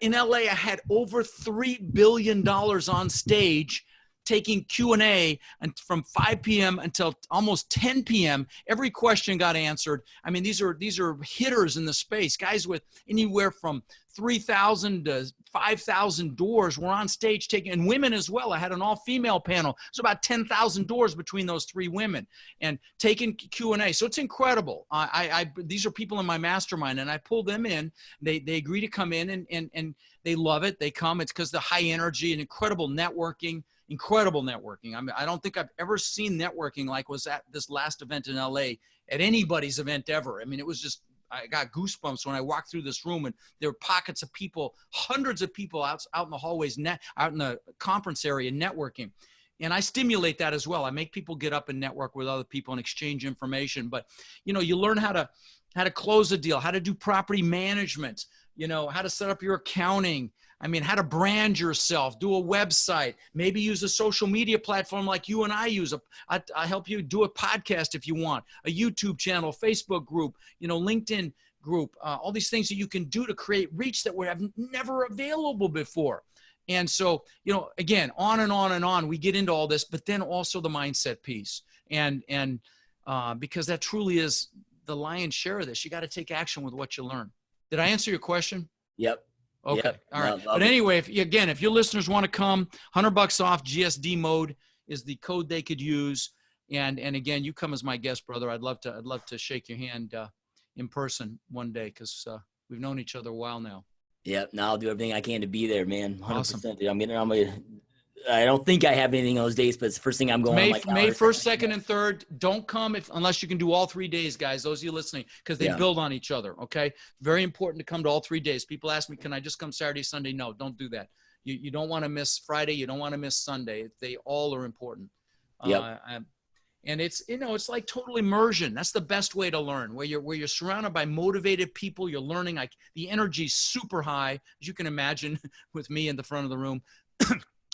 in LA, I had over $3 billion on stage taking Q&A and from 5 p.m. until almost 10 p.m. Every question got answered. I mean, these are hitters in the space. Guys with anywhere from 3,000 to 5,000 doors were on stage taking, and women as well. I had an all-female panel. So about 10,000 doors between those 3 women and taking Q&A. So it's incredible. These are people in my mastermind, and I pull them in. They agree to come in, and they love it. They come. It's because the high energy and incredible networking. I mean, I don't think I've ever seen networking like was at this last event in LA at anybody's event ever. I mean, it was just, I got goosebumps when I walked through this room and there were pockets of people, hundreds of people out in the hallways, out in the conference area networking. And I stimulate that as well. I make people get up and network with other people and exchange information. But, you learn how to close a deal, how to do property management, how to set up your accounting. I mean, how to brand yourself, do a website, maybe use a social media platform like you and I use. I help you do a podcast if you want, a YouTube channel, Facebook group, LinkedIn group, all these things that you can do to create reach that were never available before. And so, again, on and on and on, we get into all this, but then also the mindset piece. And because that truly is the lion's share of this, you got to take action with what you learn. Did I answer your question? Yep. Okay. Yep. All right. But anyway, if your listeners want to come, $100 off, GSDMode is the code they could use. And again, you come as my guest, brother. I'd love to shake your hand in person one day, because we've known each other a while now. Yep. Now I'll do everything I can to be there, man. 100%. Awesome. Dude. I'm gonna I don't think I have anything on those days, but it's the first thing I'm going on my calendar. May 1st, 2nd, and 3rd. Don't come unless you can do all 3 days, guys. Those of you listening, because they build on each other. Okay, very important to come to all 3 days. People ask me, can I just come Saturday, Sunday? No, don't do that. You don't want to miss Friday. You don't want to miss Sunday. They all are important. And it's, it's like total immersion. That's the best way to learn, where you're surrounded by motivated people. You're learning, like the energy's super high, as you can imagine with me in the front of the room,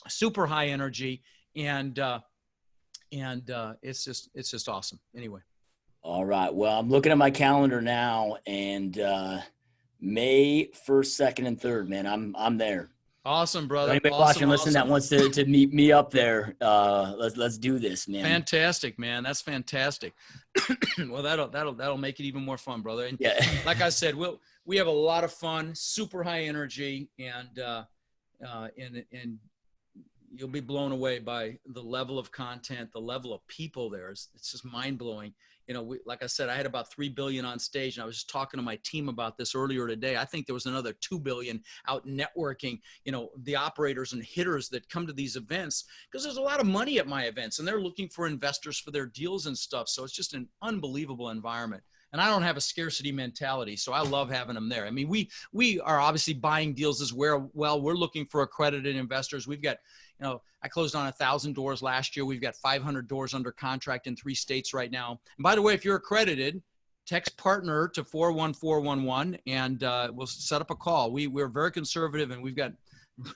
super high energy. And it's just awesome. Anyway. All right. Well, I'm looking at my calendar now, and May 1st, 2nd, and 3rd, man, I'm there. Awesome, brother. Anybody watching, listen, that wants to meet me up there, let's do this, man. Fantastic, man. That's fantastic. Well, that'll make it even more fun, brother. And like I said, we have a lot of fun, super high energy, and you'll be blown away by the level of content, the level of people there. It's just mind blowing. Like I said, I had about 3 billion on stage, and I was just talking to my team about this earlier today. I think there was another 2 billion out networking, the operators and hitters that come to these events, because there's a lot of money at my events, and they're looking for investors for their deals and stuff. So it's just an unbelievable environment. And I don't have a scarcity mentality, so I love having them there. I mean, we are obviously buying deals as well. We're looking for accredited investors. We've got, I closed on 1,000 doors last year. We've got 500 doors under contract in 3 states right now. And by the way, if you're accredited, text partner to 41411, and we'll set up a call. We're very conservative, and we've got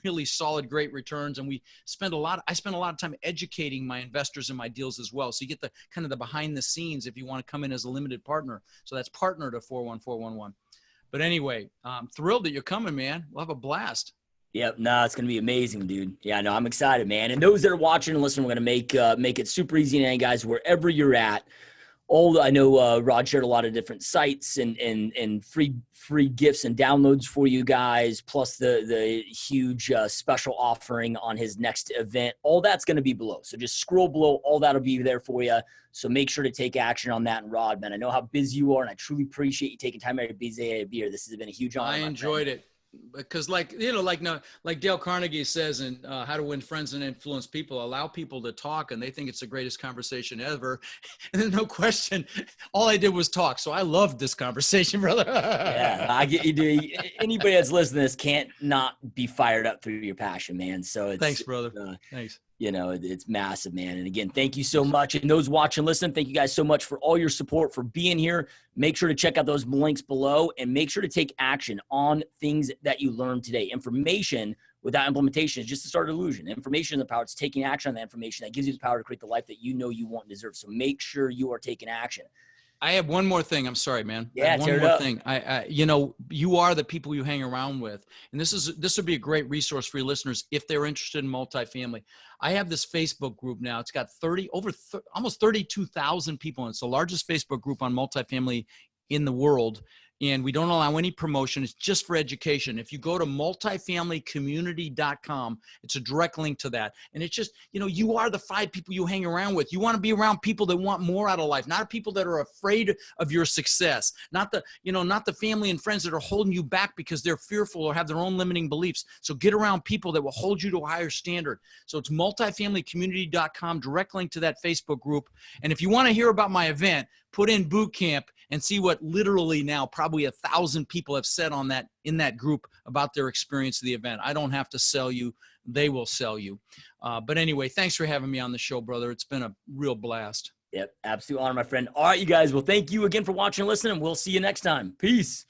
really solid, great returns. And I spend a lot of time educating my investors in my deals as well. So you get the kind of the behind the scenes if you want to come in as a limited partner. So that's partner to 41411. But anyway, I'm thrilled that you're coming, man. We'll have a blast. Yep. No, it's going to be amazing, dude. Yeah, no, I'm excited, man. And those that are watching and listening, we're going to make it super easy. And guys, wherever you're at, I know Rod shared a lot of different sites and free gifts and downloads for you guys, plus the huge special offering on his next event. All that's going to be below. So just scroll below. All that'll be there for you. So make sure to take action on that. And Rod, man, I know how busy you are, and I truly appreciate you taking time out of your busy day to be here. This has been a huge honor. I enjoyed it. Because like Dale Carnegie says in How to Win Friends and Influence People, allow people to talk, and they think it's the greatest conversation ever. And there's no question, all I did was talk. So I loved this conversation, brother. Yeah, I get you, dude. Anybody that's listening to this can't not be fired up through your passion, man. So thanks, brother. Thanks. It's massive, man. And again, thank you so much. And those watching, listen, thank you guys so much for all your support, for being here. Make sure to check out those links below, and make sure to take action on things that you learned today. Information without implementation is just a start of illusion. Information is the power. It's taking action on that information that gives you the power to create the life that you know you want and deserve. So make sure you are taking action. I have one more thing. I'm sorry, man. Yeah, one more thing. You are the people you hang around with, and this would be a great resource for your listeners if they're interested in multifamily. I have this Facebook group now. It's got almost 32,000 people, and it's the largest Facebook group on multifamily in the world. And we don't allow any promotion. It's just for education. If you go to multifamilycommunity.com, it's a direct link to that. And it's just, you are the 5 people you hang around with. You want to be around people that want more out of life, not people that are afraid of your success, not the family and friends that are holding you back because they're fearful or have their own limiting beliefs. So get around people that will hold you to a higher standard. So it's multifamilycommunity.com, direct link to that Facebook group. And if you want to hear about my event, put in boot camp and see what literally now probably 1,000 people have said in that group about their experience of the event. I don't have to sell you. They will sell you. But anyway, thanks for having me on the show, brother. It's been a real blast. Yep. Absolute honor, my friend. All right, you guys. Well, thank you again for watching and listening. We'll see you next time. Peace.